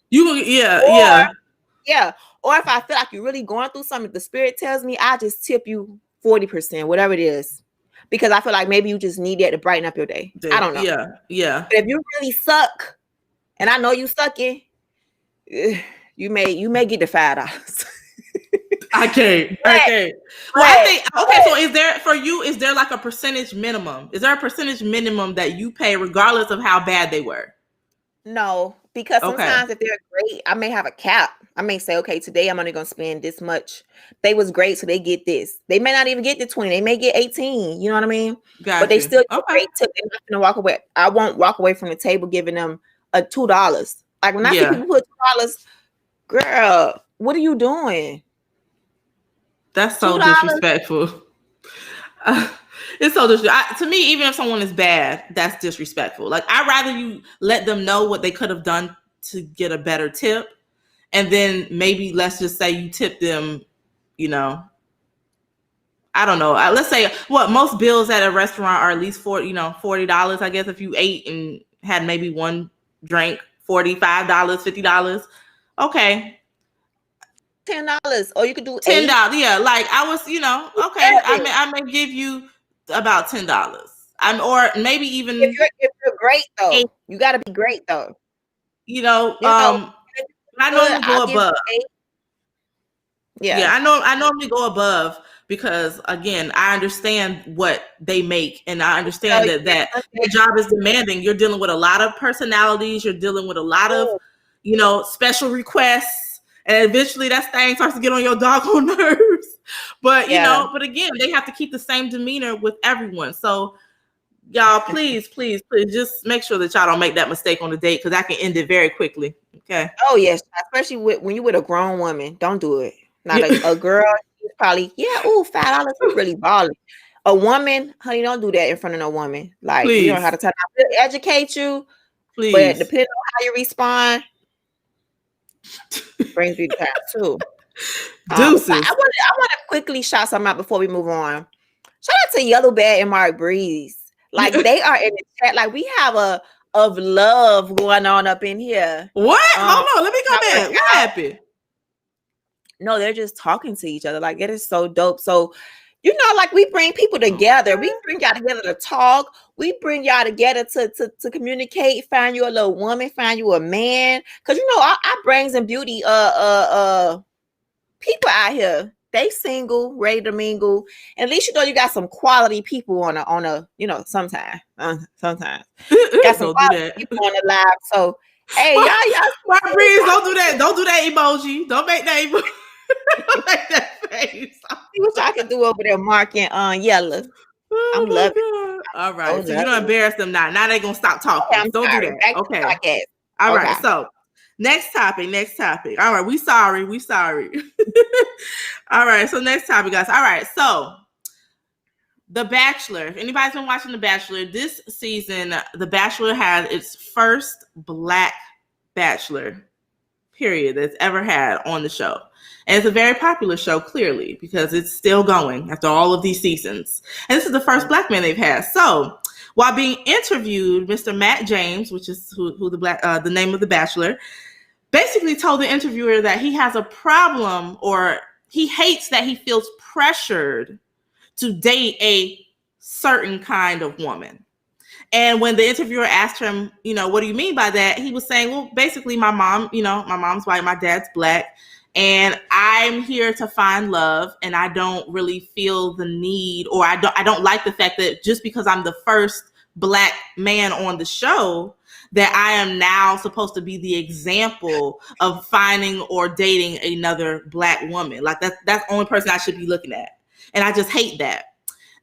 Or if I feel like you're really going through something, the spirit tells me, I just tip you 40%, whatever it is. Because I feel like maybe you just need that to brighten up your day. I don't know. Yeah. But if you really suck, and I know you sucking, you may get the $5. I can't. Well, I think so is there like a percentage minimum? Is there a percentage minimum that you pay regardless of how bad they were? No, because sometimes if they're great, I may have a cap. I may say, okay, today I'm only gonna spend this much. They was great, so they get this. They may not even get the 20. They may get 18. You know what I mean? But they still get great tip. They're not gonna walk away. I won't walk away from the table giving them a $2. Like when I see people put $2, girl, what are you doing? That's so disrespectful. It's so disrespectful. To me, even if someone is bad, that's disrespectful. Like, I'd rather you let them know what they could have done to get a better tip. And then maybe let's just say you tip them, you know, I don't know. Let's say most bills at a restaurant are at least $40, I guess, if you ate and had maybe one drink, $45, $50. Okay. $10, or you could do $10. Yeah, like I was, okay. I may give you about $10. Or maybe even if you're great though, you got to be great though. I normally go above. I normally go above because, again, I understand what they make, and I understand that your job is demanding. You're dealing with a lot of personalities. You're dealing with a lot of, special requests, and eventually that thing starts to get on your doggone nerves. But but again, they have to keep the same demeanor with everyone. So, y'all, please, just make sure that y'all don't make that mistake on the date, because that can end it very quickly. Okay. Oh yes, especially when you're with a grown woman. Don't do it. Not a girl. She's probably $5 is really balling. A woman, honey, don't do that in front of no woman. Like, please. You don't have to tell them to educate you. Please. But depending on how you respond, brings you down too. Deuces. I want to quickly shout something out before we move on. Shout out to Yellow Bad and Mark Breeze. Like, they are in the chat. Like, we have a of love going on up in here. What? Hold on, let me go back. What happened? No, they're just talking to each other. Like, it is so dope. So, like, we bring people together. We bring y'all together to talk. We bring y'all together to communicate. Find you a little woman. Find you a man. Because our brains and beauty people out here. They single, ready to mingle. And at least you got some quality people on a sometimes. Sometimes. Got some quality people on the live. So, hey, y'all Breeze, don't do that. Don't do that emoji. Don't make that emoji. Don't make that face. See what y'all can do over there, Mark and Yellow. I'm loving All right. So you don't embarrass them now. Now they're gonna stop talking. Okay, don't sorry. do that. Okay. All right. So next topic. All right. We sorry. All right. So next topic, guys. All right. So The Bachelor. If anybody's been watching The Bachelor, this season, The Bachelor had its first Black Bachelor, period, that's ever had on the show. And it's a very popular show, clearly, because it's still going after all of these seasons. And this is the first Black man they've had. So while being interviewed, Mr. Matt James, which is who the name of the Bachelor, basically told the interviewer that he has a problem, or he hates that he feels pressured to date a certain kind of woman. And when the interviewer asked him, what do you mean by that? He was saying, well, basically my mom's white, my dad's Black, and I'm here to find love, and I don't really feel the need, or I don't like the fact that just because I'm the first Black man on the show, that I am now supposed to be the example of finding or dating another Black woman. Like that's the only person I should be looking at. And I just hate that.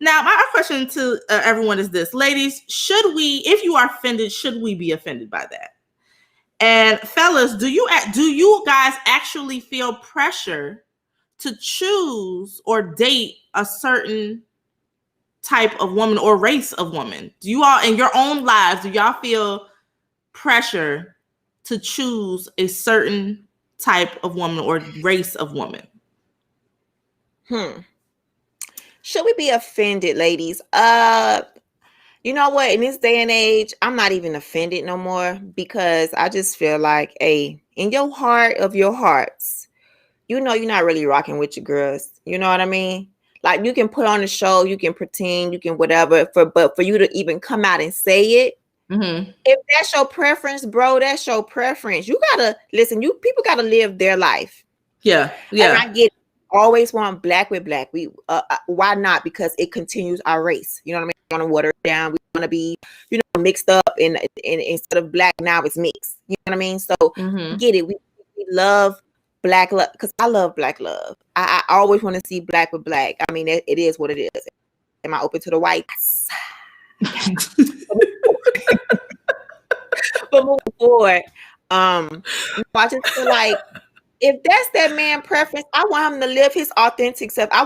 Now, my question to everyone is this. Ladies, if you are offended, should we be offended by that? And fellas, do you guys actually feel pressure to choose or date a certain type of woman or race of woman? Do you all, in your own lives, do y'all feel pressure to choose a certain type of woman or race of woman? Should we be offended, ladies? You know what? In this day and age, I'm not even offended no more, because I just feel like, in your heart of your hearts, you're not really rocking with your girls. You know what I mean? Like, you can put on a show, you can pretend, you can whatever, but for you to even come out and say it, if that's your preference, bro, that's your preference. You gotta listen. People gotta live their life. Yeah. And I get it. Always want Black with Black. We why not? Because it continues our race. You know what I mean? We want to water it down. We want to be, mixed up, and instead of Black, now it's mixed. You know what I mean? So get it. We love Black love, because I love Black love. I always want to see Black with Black. I mean, it is what it is. Am I open to the whites? But moving forward, I just feel like, if that's that man preference, I want him to live his authentic self. I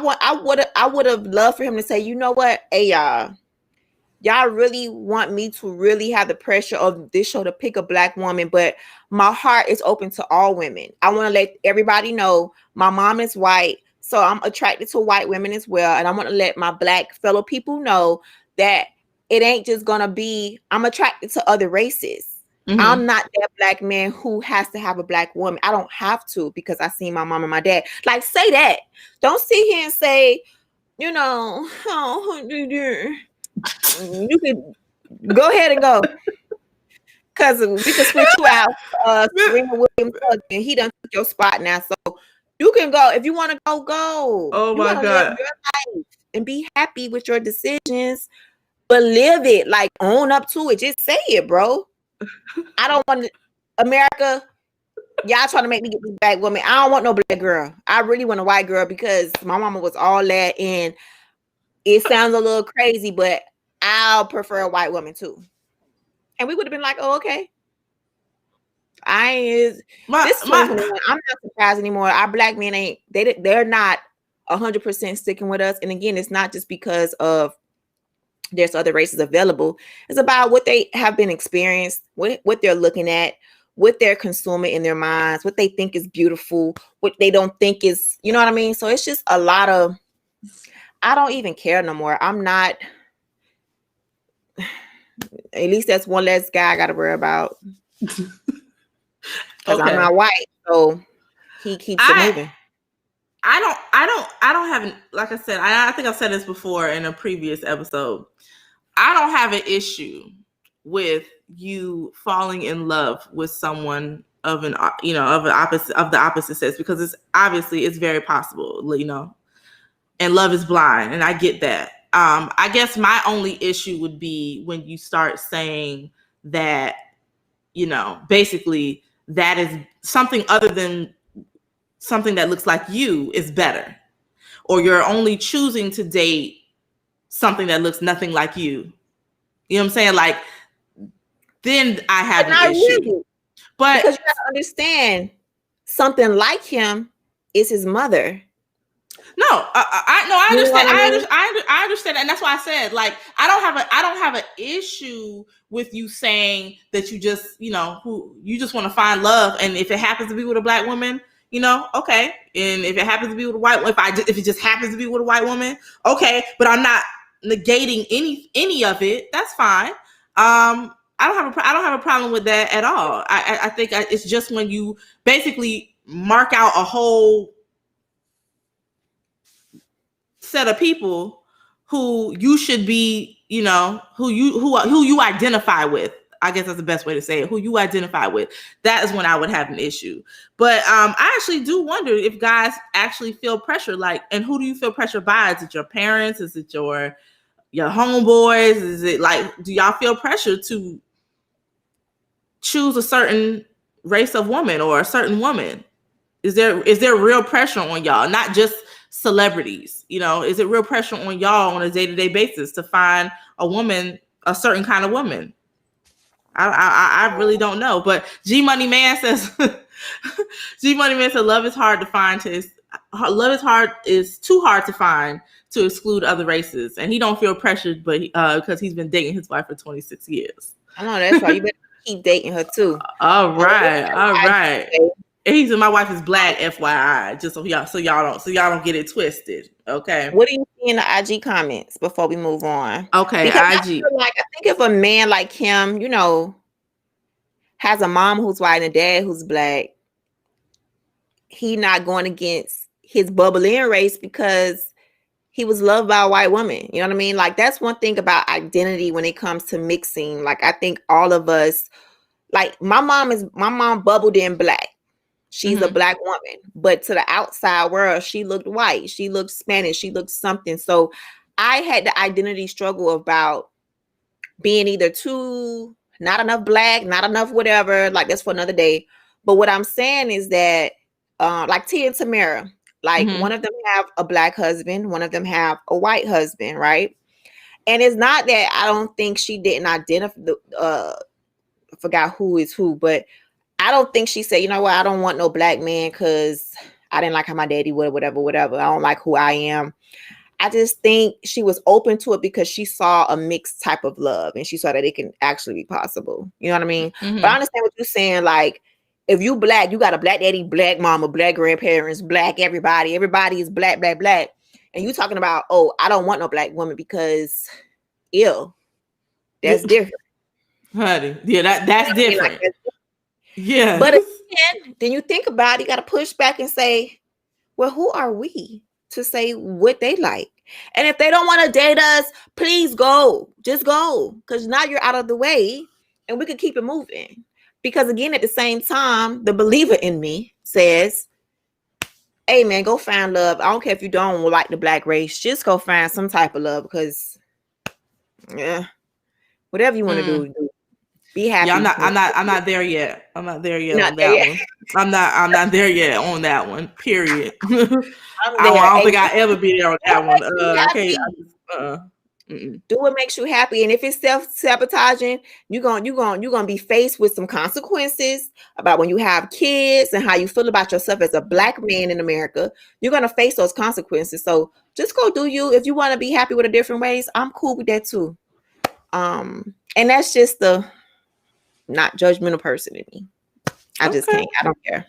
would have loved for him to say, you know what? Hey, y'all really want me to really have the pressure of this show to pick a Black woman, but my heart is open to all women. I want to let everybody know my mom is white, so I'm attracted to white women as well. And I want to let my Black fellow people know that it ain't just gonna be, I'm attracted to other races. I'm not that Black man who has to have a Black woman. I don't have to, because I see my mom and my dad. Like, say that. Don't sit here and say, you can go ahead and go. Because we can switch you out. Serena Williams, and he done took your spot now. So you can go. If you want to go. Oh my God. Live your life and be happy with your decisions, but live it. Like, own up to it. Just say it, bro. I don't want America. Y'all trying to make me get this Black woman. I don't want no Black girl. I really want a white girl, because my mama was all that, and it sounds a little crazy, but I'll prefer a white woman too. And we would have been like, oh, okay. I'm not surprised anymore. Our Black men they're not 100% sticking with us. And again, it's not just because of there's other races available. It's about what they have been experienced, what they're looking at, what they're consuming in their minds, what they think is beautiful, what they don't think is, you know what I mean? So it's just a lot of, I don't even care no more. I'm not, at least that's one less guy I got to worry about. Because I'm not white, so he keeps it moving. I don't have, like I said, I think I've said this before in a previous episode. I don't have an issue with you falling in love with someone of the opposite sex, because it's very possible, and love is blind, and I get that. I guess my only issue would be when you start saying that, basically that is something other than something that looks like you is better, or you're only choosing to date something that looks nothing like you You know what I'm saying? Like, then I have an issue. Really. But because you gotta understand, something like him is his mother. No, I understand. I understand, and that's why I said, like, I don't have an issue with you saying that you just, who you just want to find love, and if it happens to be with a black woman, okay, and if it happens to be with a white, if it just happens to be with a white woman, okay, but I'm not negating any of it. That's fine. I don't have a problem with that at all. I think it's just when you basically mark out a whole set of people who you should be, who you identify with. I guess that's the best way to say it. Who you identify with. That is when I would have an issue. But I actually do wonder if guys actually feel pressure. Like, and who do you feel pressure by? Is it your parents? Is it your homeboys? Is it like, do y'all feel pressure to choose a certain race of woman or a certain woman? Is there real pressure on y'all? Not just celebrities, is it real pressure on y'all on a day-to-day basis to find a certain kind of woman? I really don't know. But G Money Man says love is hard to find is too hard to find to exclude other races, and he don't feel pressured, but because he's been dating his wife for 26 years. I know, that's right. You better keep dating her too. All right. And he said, my wife is black, FYI, just so y'all don't get it twisted. Okay. What do you see in the IG comments before we move on? Okay, because IG. I think if a man like him, has a mom who's white and a dad who's black, he not going against his bubbling race because he was loved by a white woman. You know what I mean? Like, that's one thing about identity when it comes to mixing. Like, I think all of us, like, my mom bubbled in black. She's a black woman, but to the outside world, she looked white. She looked Spanish. She looked something. So I had the identity struggle about being either too, not enough black, not enough whatever. Like, that's for another day. But what I'm saying is that, like Tia and Tamara, like one of them have a black husband, one of them have a white husband, right? And it's not that I don't think she didn't identify, I forgot who is who, but I don't think she said, you know what, I don't want no black man because I didn't like how my daddy would, whatever. I don't like who I am. I just think she was open to it because she saw a mixed type of love and she saw that it can actually be possible. You know what I mean? But I understand what you're saying. Like, if you black, you got a black daddy, black mama, black grandparents, black everybody. Everybody is black. And you talking about, oh, I don't want no black woman because, ew, that's different. Honey, yeah, that's different. Yeah. But again, then you think about it, you got to push back and say, well, who are we to say what they like? And if they don't want to date us, please go. Just go. Because now you're out of the way and we can keep it moving. Because again, at the same time, the believer in me says, hey, man, go find love. I don't care if you don't like the black race. Just go find some type of love because, yeah, whatever you want to do. Be happy. Yeah, I'm not there yet. I'm not there yet on that one. I'm not there yet on that one. Period. I don't think I'll ever be there on that one. Do what makes you happy, and if it's self-sabotaging, you're gonna be faced with some consequences about when you have kids and how you feel about yourself as a black man in America. You're gonna face those consequences. So just go do you. If you want to be happy with a different ways, I'm cool with that too. And that's just the not judgmental person in me. I just can't. I don't care.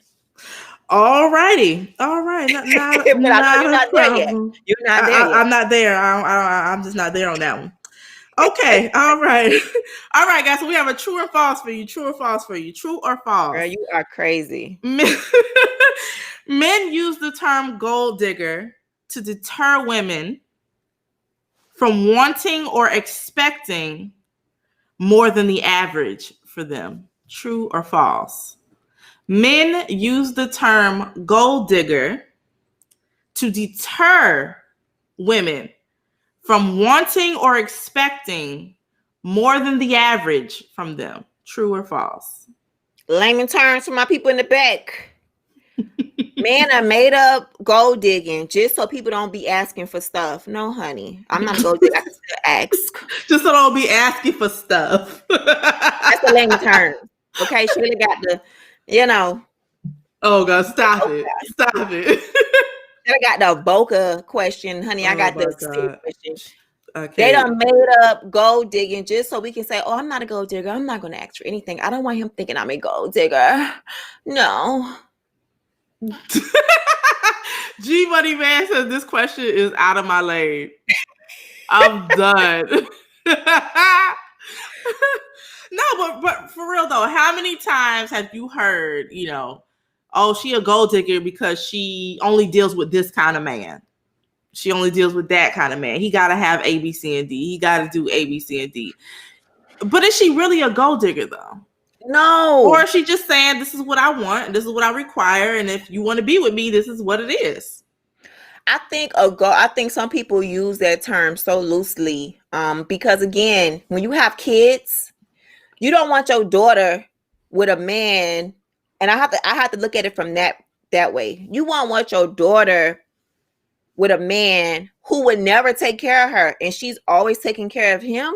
All righty. All right. Not you're not there yet. You're not there yet. I'm not there. I'm just not there on that one. Okay. All right. All right, guys. So we have a true or false for you. True or false for you. True or false? Girl, you are crazy. Men use the term gold digger to deter women from wanting or expecting more than the average for them. True or false? Men use the term gold digger to deter women from wanting or expecting more than the average from them. True or false? Layman terms for my people in the back. Men are made up gold digging just so people don't be asking for stuff. No, honey, I'm not a gold digger. ask. Just so don't be asking for stuff. That's the lame term. Okay, she really got the, Oh God, stop it. Stop it. I got the Boca question, honey. I got the God. question. Okay. They done made up gold digging just so we can say, oh, I'm not a gold digger. I'm not going to ask for anything. I don't want him thinking I'm a gold digger. No. G Money Man says this question is out of my lane. I'm done. No, but for real though, how many times have you heard, oh, she a gold digger because she only deals with this kind of man. She only deals with that kind of man. He got to have A, B, C, and D. He got to do A, B, C, and D. But is she really a gold digger though? No. Or is she just saying, this is what I want, this is what I require, and if you want to be with me, this is what it is? I think some people use that term so loosely because, again, when you have kids, you don't want your daughter with a man, and I have to look at it from that way. You won't want your daughter with a man who would never take care of her, and she's always taking care of him.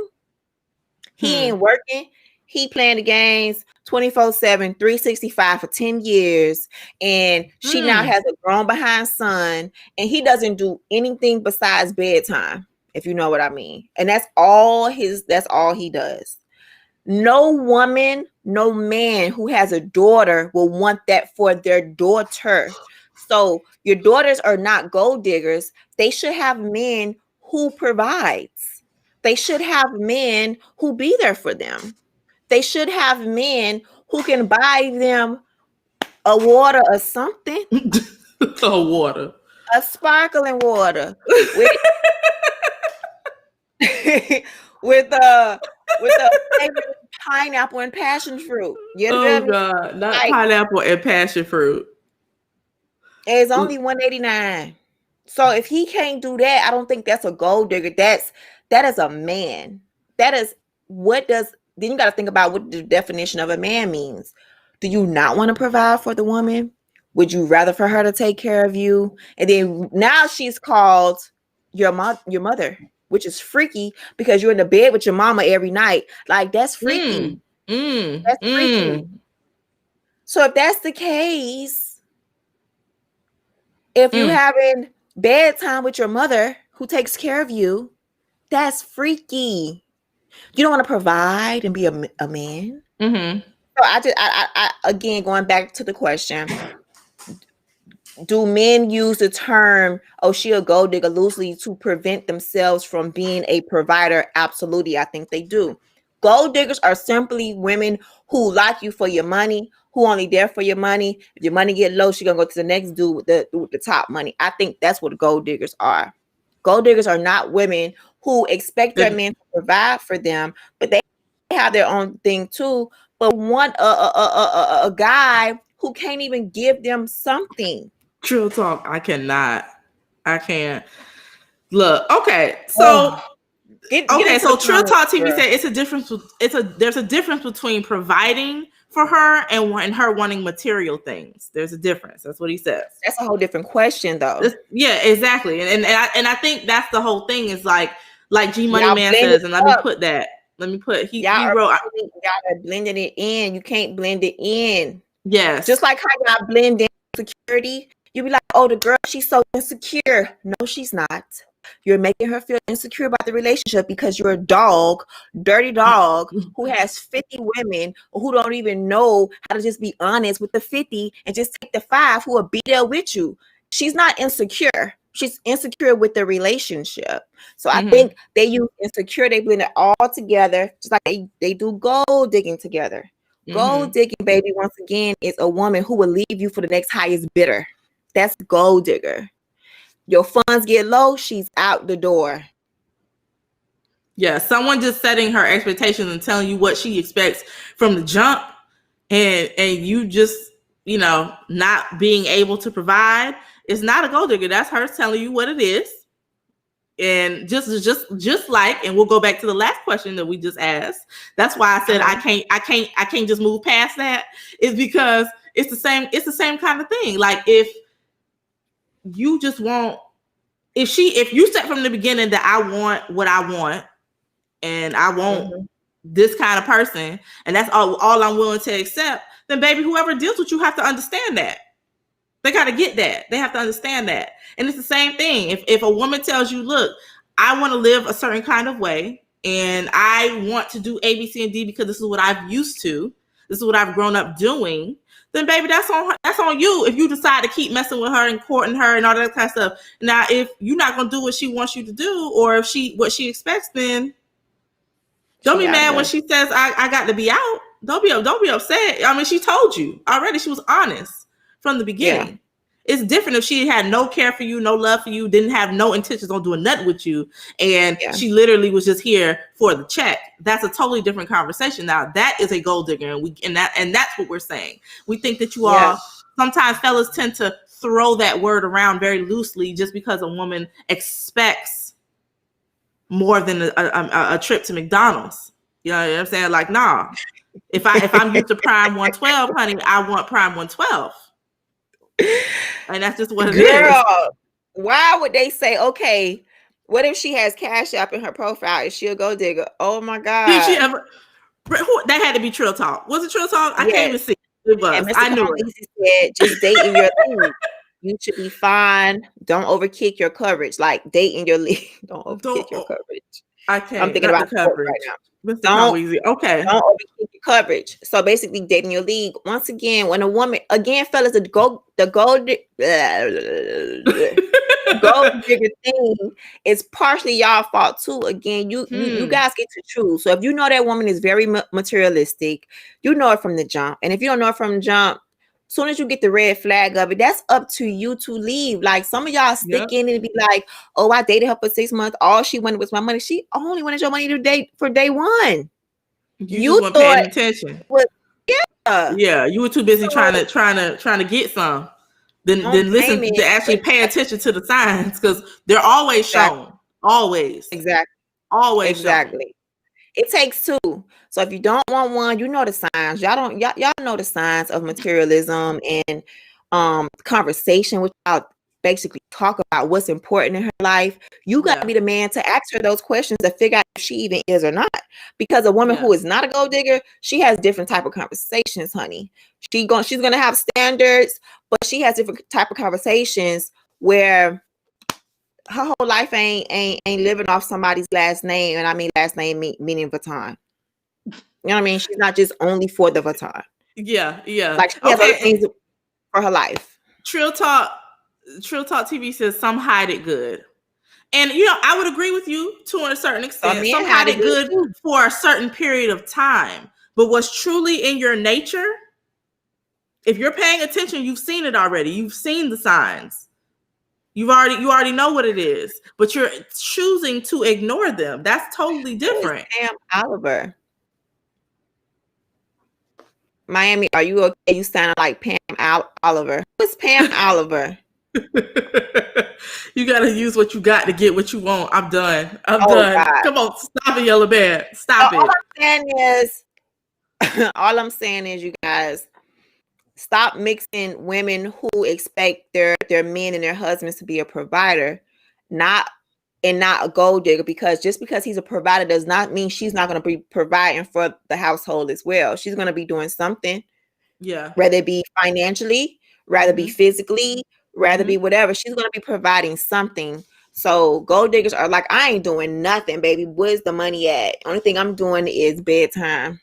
He ain't working. He playing the games 24/7, 365 for 10 years. And she now has a grown behind son, and he doesn't do anything besides bedtime, if you know what I mean. And that's all he does. No woman, no man who has a daughter will want that for their daughter. So your daughters are not gold diggers. They should have men who provides. They should have men who be there for them. They should have men who can buy them a water or something. A sparkling water with a pineapple and passion fruit. You know what I mean? God, not pineapple and passion fruit. It's only $189. So if he can't do that, I don't think that's a gold digger. That is a man. Then you got to think about what the definition of a man means. Do you not want to provide for the woman? Would you rather for her to take care of you? And then now she's called your mother, which is freaky because you're in the bed with your mama every night. Like, that's freaky. That's freaky. So if that's the case, if you're having bedtime with your mother who takes care of you, that's freaky. You don't want to provide and be a man. So I again, going back to the question, do men use the term, oh, she a gold digger loosely to prevent themselves from being a provider? Absolutely. I think they do. Gold diggers are simply women who like you for your money, who only there for your money. If your money get low, she's going to go to the next dude with the top money. I think that's what gold diggers are. Gold diggers are not women who expect their men to provide for them, but they have their own thing too, but want a guy who can't even give them something. True talk. I can't. Look, okay. So so True Talk TV said it's a difference. There's a difference between providing for her and her wanting material things. There's a difference. That's what he says. That's a whole different question, though. Yeah, exactly. And I think that's the whole thing is like G Money Man says, and let me put he wrote. Y'all are blending it in. You can't blend it in. Yes. Just like how y'all blend in security. You be like, oh, the girl, she's so insecure. No, she's not. You're making her feel insecure about the relationship because you're a dirty dog who has 50 women who don't even know how to just be honest with the 50 and just take the 5 who will be there with you. She's not insecure. She's insecure with the relationship. So I think they use insecure, they blend it all together, just like they do gold digging together. Gold digging, baby, once again, is a woman who will leave you for the next highest bidder. That's gold digger. Your funds get low, she's out the door. Yeah, someone just setting her expectations and telling you what she expects from the jump, and you just, not being able to provide is not a gold digger. That's her telling you what it is. And just like, and we'll go back to the last question that we just asked. That's why I said I can't just move past that. Is because it's the same kind of thing. Like if you just want, if you said from the beginning that I want what I want, and I want this kind of person, and that's all I'm willing to accept, then baby, whoever deals with you have to understand that. They got to get that. They have to understand that. And it's the same thing. If a woman tells you, look, I want to live a certain kind of way, and I want to do A, B, C, and D because this is what I've used to, this is what I've grown up doing, then baby, that's on her, that's on you. If you decide to keep messing with her and courting her and all that kind of stuff. Now, if you're not gonna do what she wants you to do, or if what she expects, then don't be mad when she says I got to be out. Don't be upset. I mean, she told you already. She was honest from the beginning. Yeah. It's different if she had no care for you, no love for you, didn't have no intentions on doing nothing with you, and she literally was just here for the check. That's a totally different conversation. Now that is a gold digger, and that's what we're saying. We think that you all, sometimes fellas tend to throw that word around very loosely just because a woman expects more than a trip to McDonald's. You know what I'm saying? Like, nah. If I'm used to Prime 112, honey, I want Prime 112. And that's just what it is. Why would they say, okay, what if she has Cash App in her profile? Is she a gold digger? Oh my God. Did she ever? That had to be Trill Talk. Was it Trill Talk? I can't even see. It was. I knew it. Said, just date in your league. You should be fine. Don't overkick your coverage. Like, date in your league. Don't overkick your coverage. I can't. I'm thinking about coverage right now. Don't overkick your coverage. So basically, dating your league. Once again, when a woman, fellas, the gold digger thing is partially y'all fault too. Again, you guys get to choose. So if you know that woman is very materialistic, you know it from the jump. And if you don't know it from the jump, as soon as you get the red flag of it, that's up to you to leave. Like, some of y'all stick in and be like, oh, I dated her for 6 months. All she wanted was my money. She only wanted your money to date for day one. You weren't paying attention. You were too busy trying to get some. Then listen to actually pay attention to the signs, because they're always shown. Always. Exactly. Always. Exactly. Shown. It takes two. So if you don't want one, you know the signs. Y'all know the signs of materialism and conversation, which I'll basically talk about what's important in her life. You got to be the man to ask her those questions to figure out if she even is or not. Because a woman who is not a gold digger, she has different type of conversations, honey. She's gonna have standards, but she has different type of conversations where her whole life ain't living off somebody's last name, and I mean last name meaning Vuitton. You know what I mean? She's not just only for the Vuitton. Yeah. Like, she has other things for her life. Trill Talk TV says some hide it good, and I would agree with you to a certain extent. Some hide it good for a certain period of time, but what's truly in your nature, if you're paying attention, you've seen it already. You've seen the signs. You already know what it is, but you're choosing to ignore them. That's totally different. Pam Oliver. Miami, are you okay? You sound like Pam Oliver. Who's Pam Oliver? You got to use what you got to get what you want. I'm done. Done. God. Come on, stop it, Yellow Bear. Stop it. All I'm saying is, you guys, stop mixing women who expect their men and their husbands to be a provider, not a gold digger, because just because he's a provider does not mean she's not going to be providing for the household as well. She's going to be doing something. Yeah. Whether it be financially, rather be physically, rather be whatever. She's going to be providing something. So gold diggers are like, I ain't doing nothing, baby. Where's the money at? Only thing I'm doing is bedtime.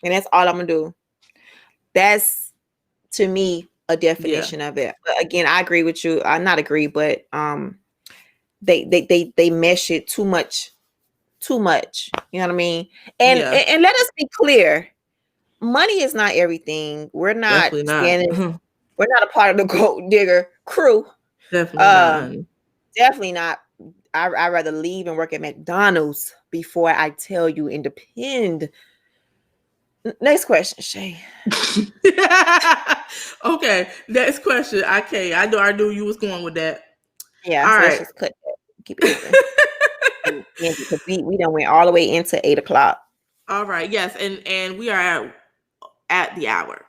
And that's all I'm going to do. That's, to me, a definition of it. But again, I agree with you. I not agree, but they mesh it too much. You know what I mean? And let us be clear. Money is not everything. We're not standing. We're not a part of the gold digger crew. Definitely not. I'd rather leave and work at McDonald's before I tell you and depend. Next question, Shay. Okay, next question. Okay, I knew you was going with that. Yeah, all right. Let's just cut that. Keep it moving. Because we done went all the way into 8:00. All right, yes, and we are at the hour,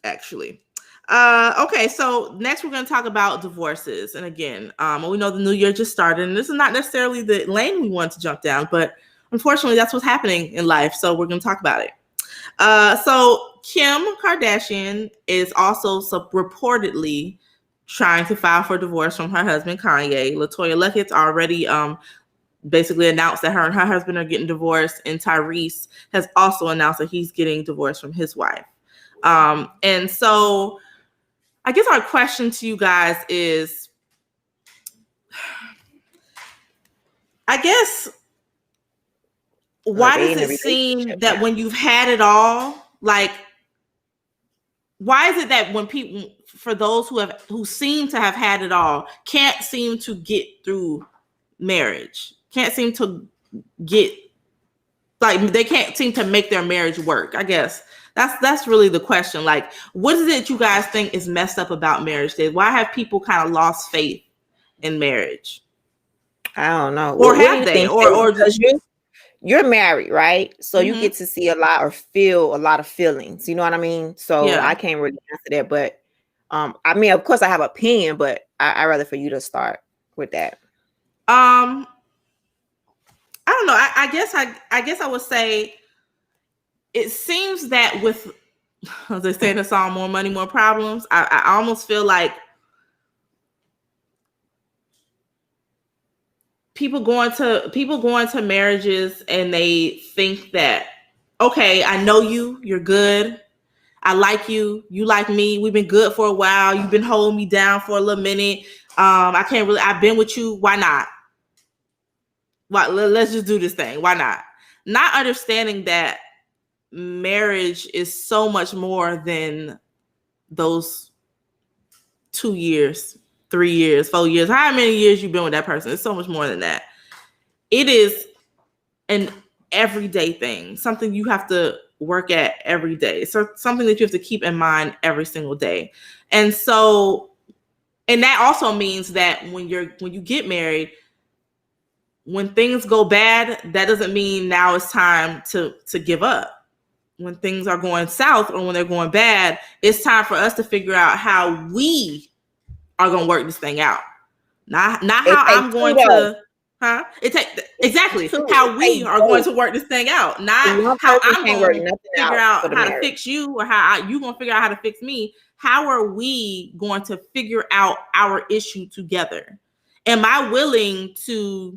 actually. Okay, so next we're going to talk about divorces, and again, we know the new year just started, and this is not necessarily the lane we want to jump down, but unfortunately, that's what's happening in life. So we're going to talk about it. So Kim Kardashian is also reportedly trying to file for divorce from her husband, Kanye. LaToya Luckett's already basically announced that her and her husband are getting divorced, and Tyrese has also announced that he's getting divorced from his wife. And so I guess our question to you guys is, I guess, why does it seem that when you've had it all, like, why is it that when people, for those who seem to have had it all, can't seem to get through marriage, can't seem to get, like, they can't seem to make their marriage work? I guess that's really the question. Like, what is it you guys think is messed up about marriage? Why have people kind of lost faith in marriage? I don't know. Or have they? Or just you're married, right? So you get to see a lot or feel a lot of feelings. You know what I mean? So I can't really answer that. But I mean, of course I have an opinion, but I'd rather for you to start with that. I don't know. I guess I would say it seems that with, as they say in the song, more money, more problems. I almost feel like people going to marriages and they think that, okay, I know you're good. I like you. You like me. We've been good for a while. You've been holding me down for a little minute. I've been with you. Why not? Let's just do this thing. Why not? Not understanding that marriage is so much more than those 2 years, 3 years, 4 years, however many years you've been with that person. It's so much more than that. It is an everyday thing, something you have to work at every day. So something that you have to keep in mind every single day. And so, and that also means that when you get married, when things go bad, that doesn't mean now it's time to give up. When things are going south or when they're going bad, it's time for us to figure out how we are going to work this thing out. Not how I'm going to, exactly how we are going to work this thing out. Not how I'm going to figure out how to fix you or how you going to figure out how to fix me. How are we going to figure out our issue together? Am I willing to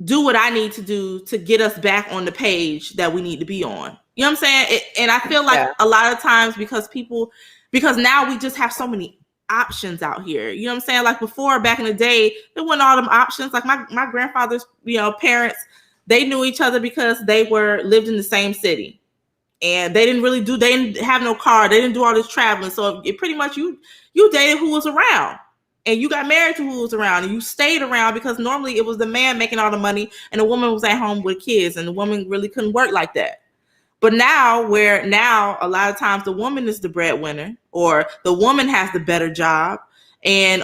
do what I need to do to get us back on the page that we need to be on? You know what I'm saying? And I feel like a lot of times because now we just have so many options out here. You know what I'm saying? Like before, back in the day, there weren't all them options. Like my grandfather's, parents, they knew each other because they lived in the same city. And they didn't have no car. They didn't do all this traveling. So it pretty much you dated who was around. And you got married to who was around, and you stayed around because normally it was the man making all the money and the woman was at home with kids, and the woman really couldn't work like that. But now a lot of times the woman is the breadwinner, or the woman has the better job. And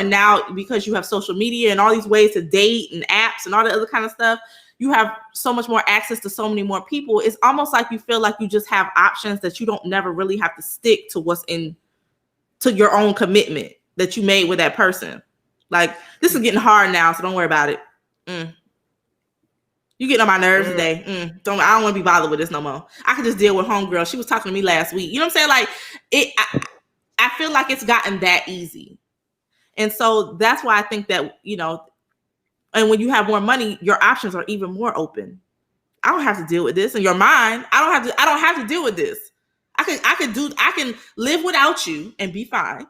now because you have social media and all these ways to date and apps and all the other kind of stuff, you have so much more access to so many more people. It's almost like you feel like you just have options that you don't never really have to stick to to your own commitment that you made with that person. Like, this is getting hard now, so don't worry about it. You getting on my nerves today. I don't want to be bothered with this no more. I can just deal with homegirl. She was talking to me last week. You know what I'm saying? Like, I feel like it's gotten that easy. And so that's why I think that, and when you have more money, your options are even more open. I don't have to deal with this in your mind. I don't have to deal with this. I can live without you and be fine.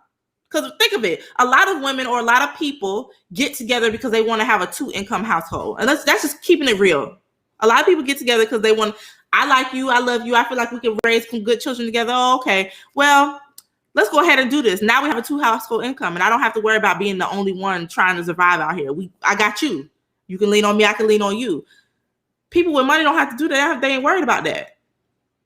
Because think of it, a lot of women or a lot of people get together because they want to have a 2-income household. And that's just keeping it real. A lot of people get together because they want, I like you, I love you, I feel like we can raise some good children together. Oh, okay, well, let's go ahead and do this. Now we have a 2-household income, and I don't have to worry about being the only one trying to survive out here. I got you. You can lean on me, I can lean on you. People with money don't have to do that. They ain't worried about that.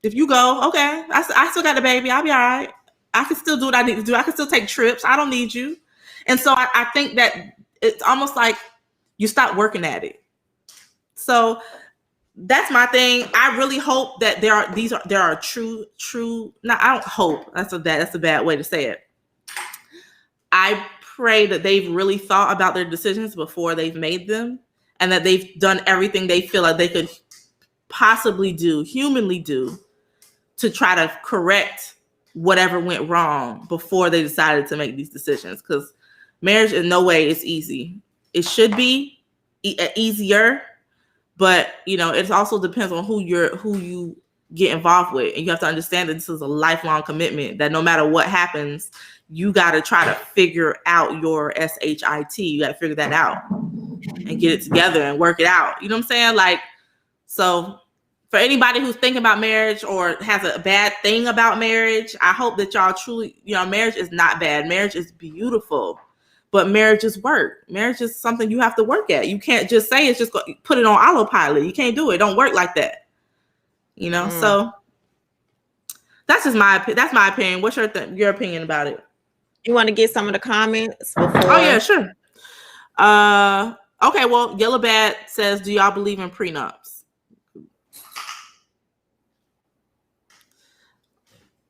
If you go, okay, I still got the baby, I'll be all right. I can still do what I need to do. I can still take trips. I don't need you. And so I think that it's almost like you stop working at it. So that's my thing. I really hope that there are true. No, I don't hope. That's a bad way to say it. I pray that they've really thought about their decisions before they've made them. and that they've done everything they feel like they could possibly do, humanly do, to try to correct whatever went wrong before they decided to make these decisions. Because marriage in no way is easy. It should be easier, but it also depends on who you get involved with, and you have to understand that this is a lifelong commitment. That no matter what happens, you got to try to figure out your SHIT. You got to figure that out and get it together and work it out. You know what I'm saying? Like, so for anybody who's thinking about marriage or has a bad thing about marriage, I hope that y'all truly, marriage is not bad. Marriage is beautiful, but marriage is work. Marriage is something you have to work at. You can't just say it's just put it on autopilot. You can't do it. It don't work like that. So that's just my opinion. What's your opinion about it? You want to get some of the comments before? Oh yeah, sure. Okay, well, Yellow Bad says, do y'all believe in prenups?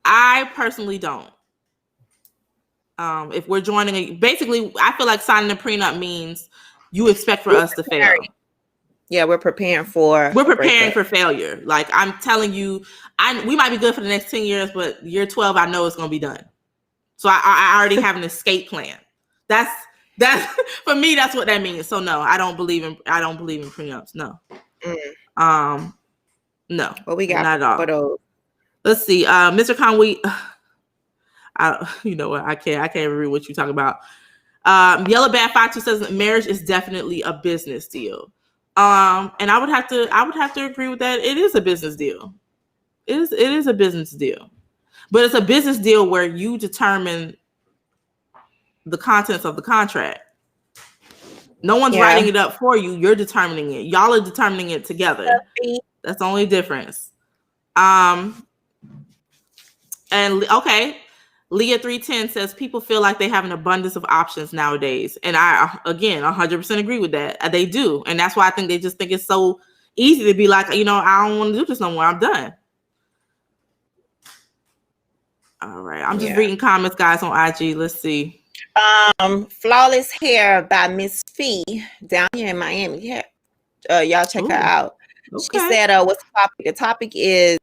I personally don't. If we're joining basically, I feel like signing a prenup means you expect for us to fail. Yeah, we're preparing for failure. Like, I'm telling you, we might be good for the next 10 years, but year 12, I know it's going to be done. So I already have an escape plan. That's for me. That's what that means. So no, I don't believe in prenups. No. No. What we got? Not at all. For those? Let's see. Mr. Conway. You know what? I can't read what you talk about. Yellow Bad 52 says marriage is definitely a business deal. And I would have to agree with that. It is a business deal. It is a business deal, but it's a business deal where you determine the contents of the contract. No one's writing it up for you. You're determining it. Y'all are determining it together. That's the only difference. And okay, Leah 310 says people feel like they have an abundance of options nowadays. And I, again, 100% agree with that. They do. And that's why I think they just think it's so easy to be like, I don't want to do this no more. I'm done. All right. I'm just reading comments, guys, on IG. Let's see. Flawless Hair by Miss Fee down here in Miami. Yeah. Y'all check her out. Okay. She said, what's the topic? The topic is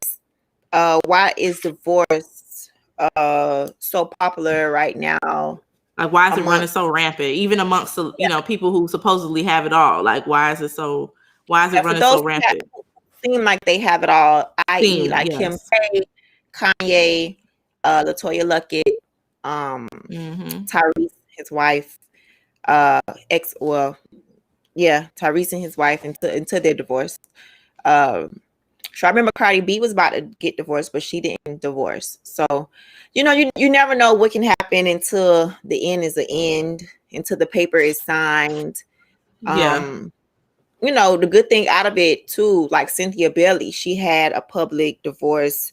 why is divorce so popular right now? Like, why is it running so rampant, even amongst people who supposedly have it all? Like, why is it running so rampant? Seem like they have it all, i.e., like Kim K, Kanye, LaToya Luckett, Tyrese, his wife, Tyrese and his wife until their divorce. So I remember Cardi B was about to get divorced, but she didn't divorce. So, you never know what can happen until the end is the end, until the paper is signed. The good thing out of it too, like Cynthia Bailey, she had a public divorce,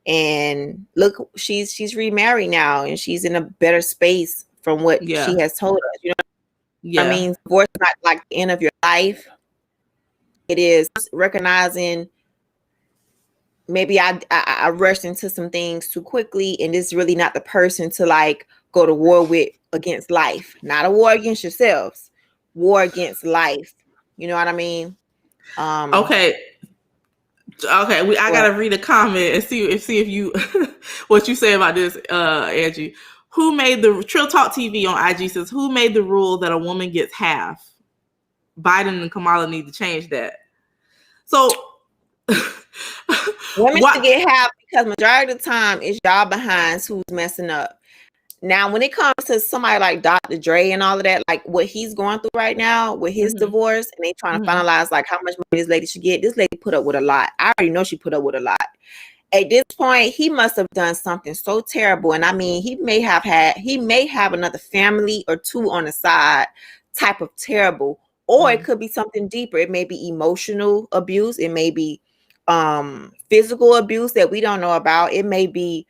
and look, she's remarried now, and she's in a better space from what she has told us. I mean, divorce is not like the end of your life. It is recognizing maybe I rushed into some things too quickly, and this is really not the person to like go to war with against life. Not a war against yourselves, war against life. You know what I mean? Okay. I gotta read a comment and see if you what you say about this, Angie. Who made the Trill Talk TV on IG says, who made the rule that a woman gets half? Biden and Kamala need to change that. So women should get half, because majority of the time it's y'all behinds who's messing up. Now, when it comes to somebody like Dr. Dre and all of that, like what he's going through right now with his divorce, and they trying to finalize like how much money this lady should get. This lady put up with a lot. I already know she put up with a lot. At this point, he must have done something so terrible. And I mean, he may have another family or two on the side type of terrible, or it could be something deeper. It may be emotional abuse. It may be physical abuse that we don't know about. It may be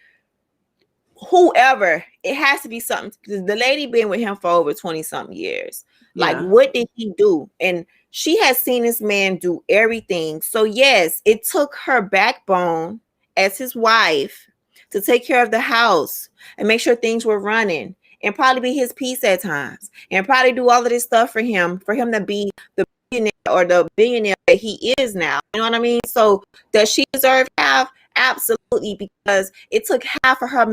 whoever. It has to be something. The lady been with him for over 20 something years. Like, what did he do? And she has seen this man do everything. So yes, it took her backbone as his wife to take care of the house and make sure things were running, and probably be his peace at times, and probably do all of this stuff for him to be the millionaire or the billionaire that he is now. You know what I mean? So does she deserve half? Absolutely, because it took half of her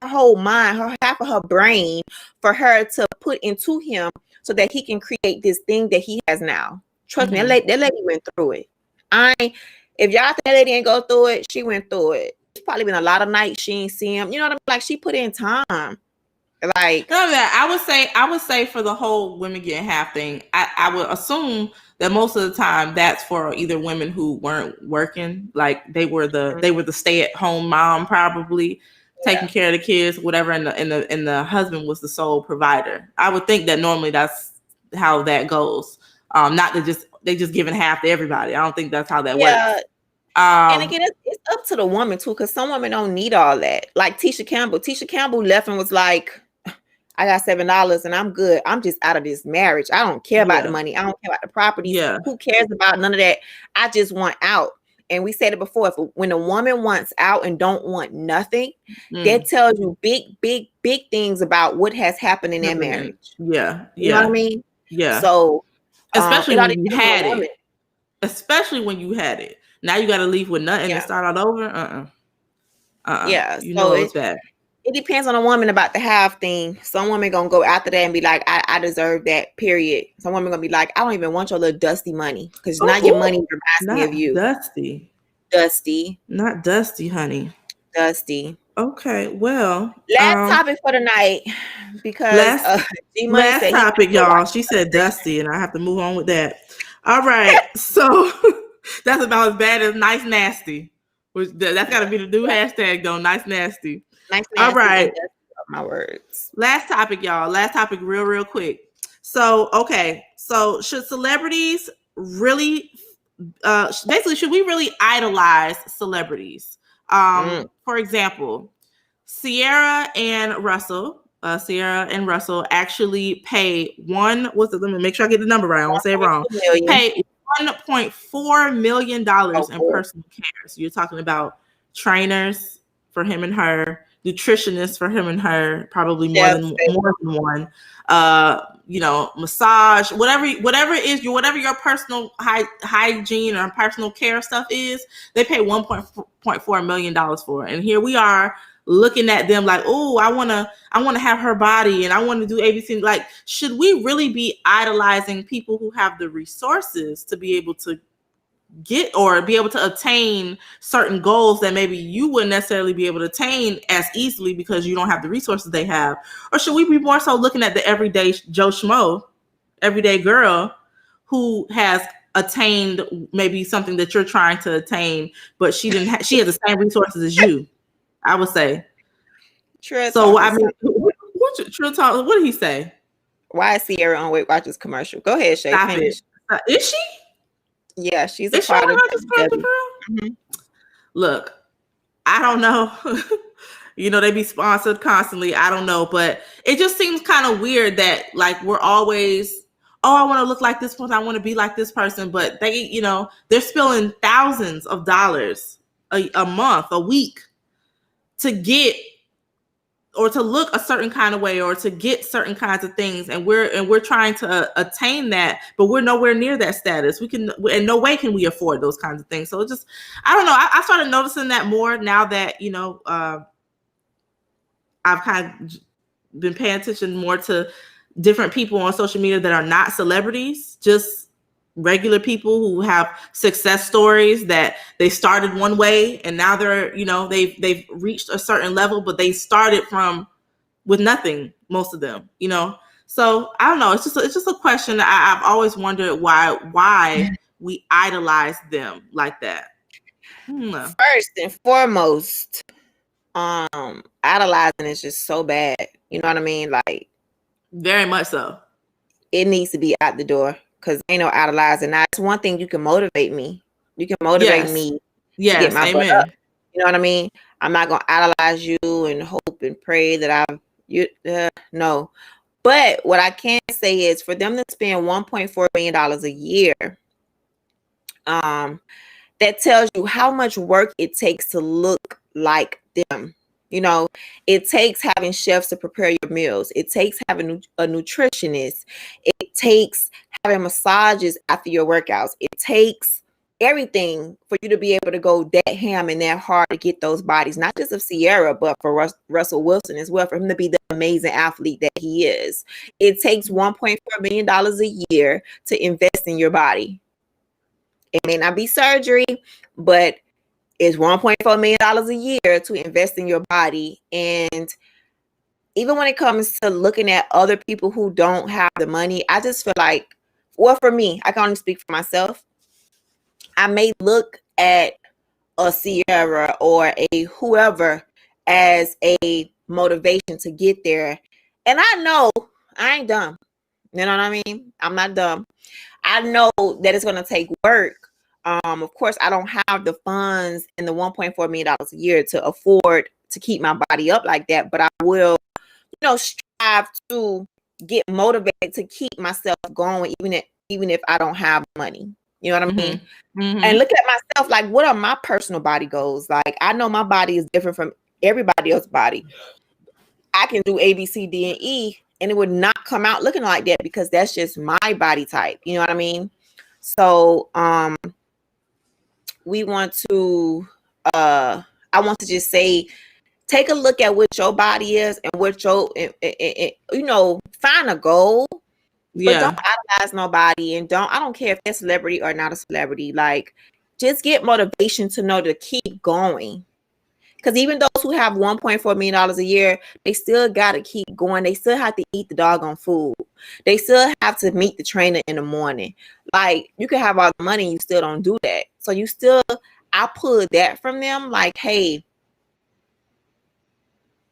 whole mind, half of her brain for her to put into him so that he can create this thing that he has now. Trust me, that lady went through it. If y'all think that lady ain't go through it, she went through it. It's probably been a lot of nights she ain't see him. You know what I mean? Like, she put in time. Like, no, that I would say for the whole women getting half thing, I would assume that most of the time that's for either women who weren't working, like they were the stay-at-home mom, probably taking care of the kids, whatever, and the husband was the sole provider. I would think that normally that's how that goes. Not that they just giving half to everybody. I don't think that's how that works. And again, it's up to the woman too, because some women don't need all that. Like Tisha Campbell left and was like, I got $7 and I'm good. I'm just out of this marriage. I don't care about the money. I don't care about the property. Who cares about none of that? I just want out. And we said it before. When a woman wants out and don't want nothing, that tells you big things about what has happened in their marriage. Yeah. You know what I mean? Yeah. So especially when you had it. Especially when you had it. Now you got to leave with nothing and start all over. Yeah. You know it's bad. It depends on a woman about the half thing. Some women gonna go after that and be like, I deserve that, period. Some women gonna be like, I don't even want your little dusty money, because now your money reminds me of you. Dusty. Not dusty, honey. Dusty. Okay, well. Last topic for the night, because last topic, y'all. She said dusty, and I have to move on with that. All right, so that's about as bad as nice nasty. That's got to be the new hashtag, though. Nice nasty. Nice nasty. All right. My words. Last topic, y'all. Last topic, real quick. So, okay. So, should celebrities really, basically, should we really idolize celebrities? For example, Sierra and Russell actually pay let me make sure I get the number right. I won't say it wrong. Pay $1.4 million in personal care. So you're talking about trainers for him and her, nutritionists for him and her, probably more than one. Massage, whatever your personal hygiene or personal care stuff is, they pay $1.4 million for it. And here we are looking at them like, oh, I want to have her body and I want to do ABC. Like, should we really be idolizing people who have the resources to be able to get or be able to attain certain goals that maybe you wouldn't necessarily be able to attain as easily because you don't have the resources they have? Or should we be more so looking at the everyday Joe Schmo, everyday girl who has attained maybe something that you're trying to attain, but she has the same resources as you? I would say. So I mean, what did he say? Why is Sierra on Weight Watchers commercial? Go ahead, Shay. Finish. Is she? Yeah, she's a part of it. Mm-hmm. Look, I don't know. They be sponsored constantly. I don't know, but it just seems kind of weird that like we're always, I want to look like this person, I want to be like this person, but they, they're spilling thousands of dollars a month, a week, to get or to look a certain kind of way or to get certain kinds of things, and we're trying to attain that, but we're nowhere near that status. In no way can we afford those kinds of things. So it just, I don't know. I started noticing that more now that I've kind of been paying attention more to different people on social media that are not celebrities, just regular people who have success stories that they started one way and now they're, they've reached a certain level, but they started with nothing, most of them, So I don't know. It's just a question. I've always wondered why we idolize them like that. First and foremost, idolizing is just so bad. You know what I mean? Like, very much so. It needs to be out the door. Because ain't no idolizing. Now, it's one thing you can motivate me. You can motivate me to get my butt up. You know what I mean? I'm not going to idolize you and hope and pray that no. But what I can say is for them to spend $1.4 million a year, that tells you how much work it takes to look like them. It takes having chefs to prepare your meals. It takes having a nutritionist. It takes having massages after your workouts. It takes everything for you to be able to go that ham and that hard to get those bodies, not just of Sierra, but for Russell Wilson as well, for him to be the amazing athlete that he is. It takes $1.4 million a year to invest in your body. It may not be surgery, but it's $1.4 million a year to invest in your body. And even when it comes to looking at other people who don't have the money, I just feel like, well, for me, I can only speak for myself. I may look at a Sierra or a whoever as a motivation to get there. And I know I ain't dumb. You know what I mean? I'm not dumb. I know that it's going to take work. Of course, I don't have the funds and the $1.4 million a year to afford to keep my body up like that, but I will, strive to get motivated to keep myself going, even if I don't have money. You know what I mean? Mm-hmm. And look at myself, like, what are my personal body goals? Like, I know my body is different from everybody else's body. I can do A, B, C, D, and E, and it would not come out looking like that because that's just my body type. You know what I mean? So, we want to, I want to just say, take a look at what your body is and what your, find a goal. But don't idolize nobody, and I don't care if they're celebrity or not a celebrity. Like, just get motivation to know to keep going. Because even those who have $1.4 million a year, they still got to keep going. They still have to eat the doggone food. They still have to meet the trainer in the morning. Like, you can have all the money and you still don't do that. So I pulled that from them. Like, hey,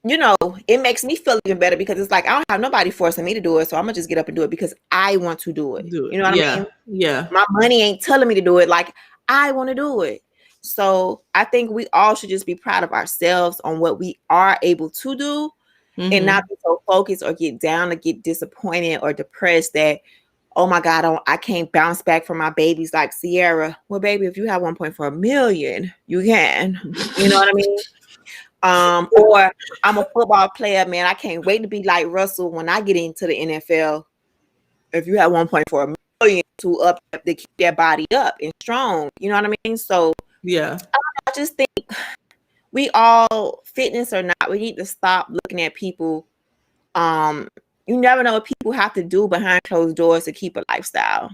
it makes me feel even better because it's like, I don't have nobody forcing me to do it. So I'm going to just get up and do it because I want to do it. You know what I mean? Yeah. My money ain't telling me to do it. Like, I want to do it. So I think we all should just be proud of ourselves on what we are able to do, and not be so focused or get down or get disappointed or depressed that, oh my God, I can't bounce back from my babies like Sierra. Well, baby, if you have 1.4 million, you can. You know what I mean? Or I'm a football player, man. I can't wait to be like Russell when I get into the NFL. If you have 1.4 million to keep that body up and strong, you know what I mean? So yeah, I just think we all, fitness or not, we need to stop looking at people. You never know what people have to do behind closed doors to keep a lifestyle.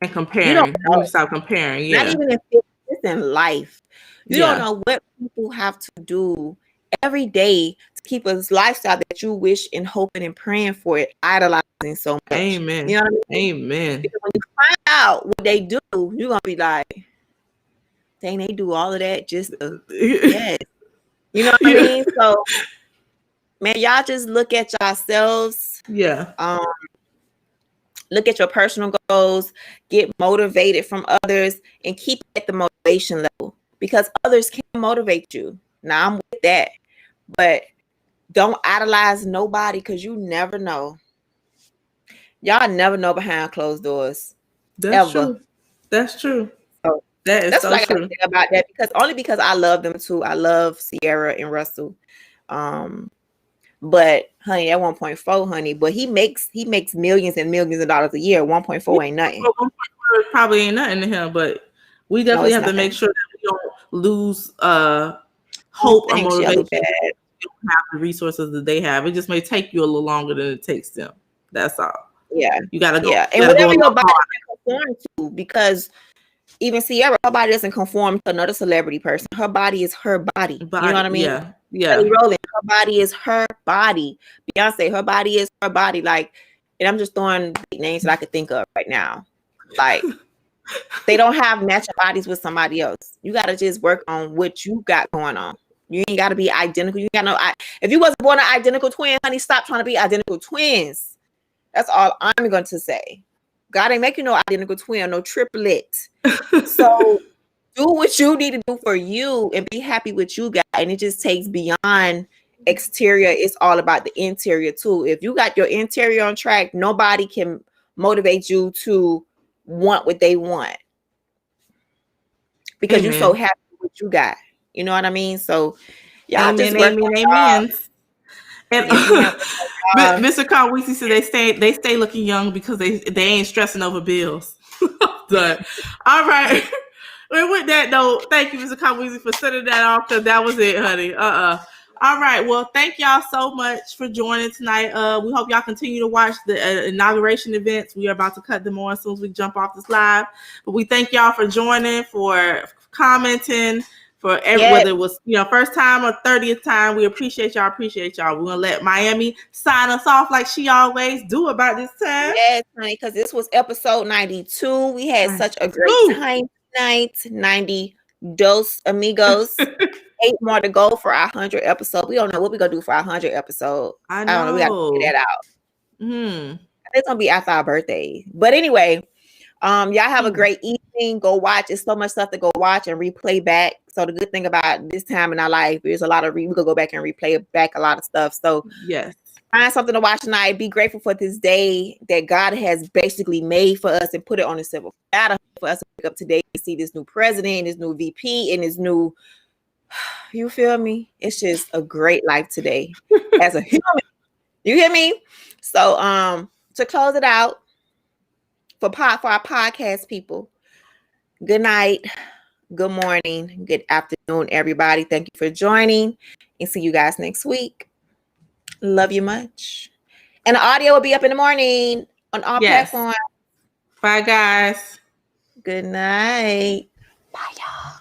And comparing, you need to stop comparing. Yeah, not even in fitness, in life. You don't know what people have to do every day to keep a lifestyle that you wish and hoping and praying for it, idolizing so much. Amen. You know what I mean? Amen. Because when you find out what they do, you're gonna be like, dang, they do all of that just yes. You know what I mean? So, man, y'all just look at yourselves. Yeah. Look at your personal goals, get motivated from others, and keep at the motivation level because others can motivate you. Now, I'm with that, but don't idolize nobody because you never know. Y'all never know behind closed doors. That's ever. true. That's true. So that is that's so what I true. gotta say about that because I love them too. I love Sierra and Russell. But honey, at 1.4, honey, but he makes millions and millions of dollars a year. 1.4 ain't nothing. 1.4 probably ain't nothing to him, but we definitely have to make sure that we don't lose hope or motivation. We don't have the resources that they have. It just may take you a little longer than it takes them. That's all. Yeah, you gotta go. Yeah, and whatever your body can conform to, because even Sierra, her body doesn't conform to another celebrity person. Her body is her body. You know what I mean? Yeah. Rolling, her body is her body. Beyonce, her body is her body. Like, and I'm just throwing big names that I could think of right now. Like, they don't have matching bodies with somebody else. You got to just work on what you got going on. You ain't got to be identical. You got no. If you wasn't born an identical twin, honey, stop trying to be identical twins. That's all I'm going to say. God ain't making no identical twin, no triplet. So do what you need to do for you and be happy with you got. And it just takes beyond exterior. It's all about the interior too. If you got your interior on track, nobody can motivate you to want what they want. Because you're so happy with what you got. You know what I mean? So y'all just work on And Mr. Convoz said they stay looking young because they ain't stressing over bills. Done. All right. And with that note, thank you, Mr. Convoz, for setting that off, because that was it, honey. All right. Well, thank y'all so much for joining tonight. We hope y'all continue to watch the inauguration events. We are about to cut them on as soon as we jump off this live. But we thank y'all for joining, for commenting, for whether it was first time or 30th time. We appreciate y'all. We're gonna let Miami sign us off like she always do about this time. Yes, honey, because this was episode 92. We had such a great time tonight. 90 dos amigos. 8 more to go for our 100 episode. We don't know what we're gonna do for our 100 episode. I don't know. We gotta figure that out. It's gonna be after our birthday. But anyway, y'all have a great evening. Go watch. It's so much stuff to go watch and replay back. So the good thing about this time in our life is a lot of we can go back and replay back a lot of stuff. So yes, find something to watch tonight. Be grateful for this day that God has basically made for us and put it on the silver platter for us to wake up today and see this new president, this new VP, and this new. You feel me? It's just a great life today as a human. You hear me? So to close it out for our podcast people, good night, good morning, good afternoon, everybody. Thank you for joining, and see you guys next week. Love you much. And the audio will be up in the morning on all platforms. Bye, guys. Good night. Bye, y'all.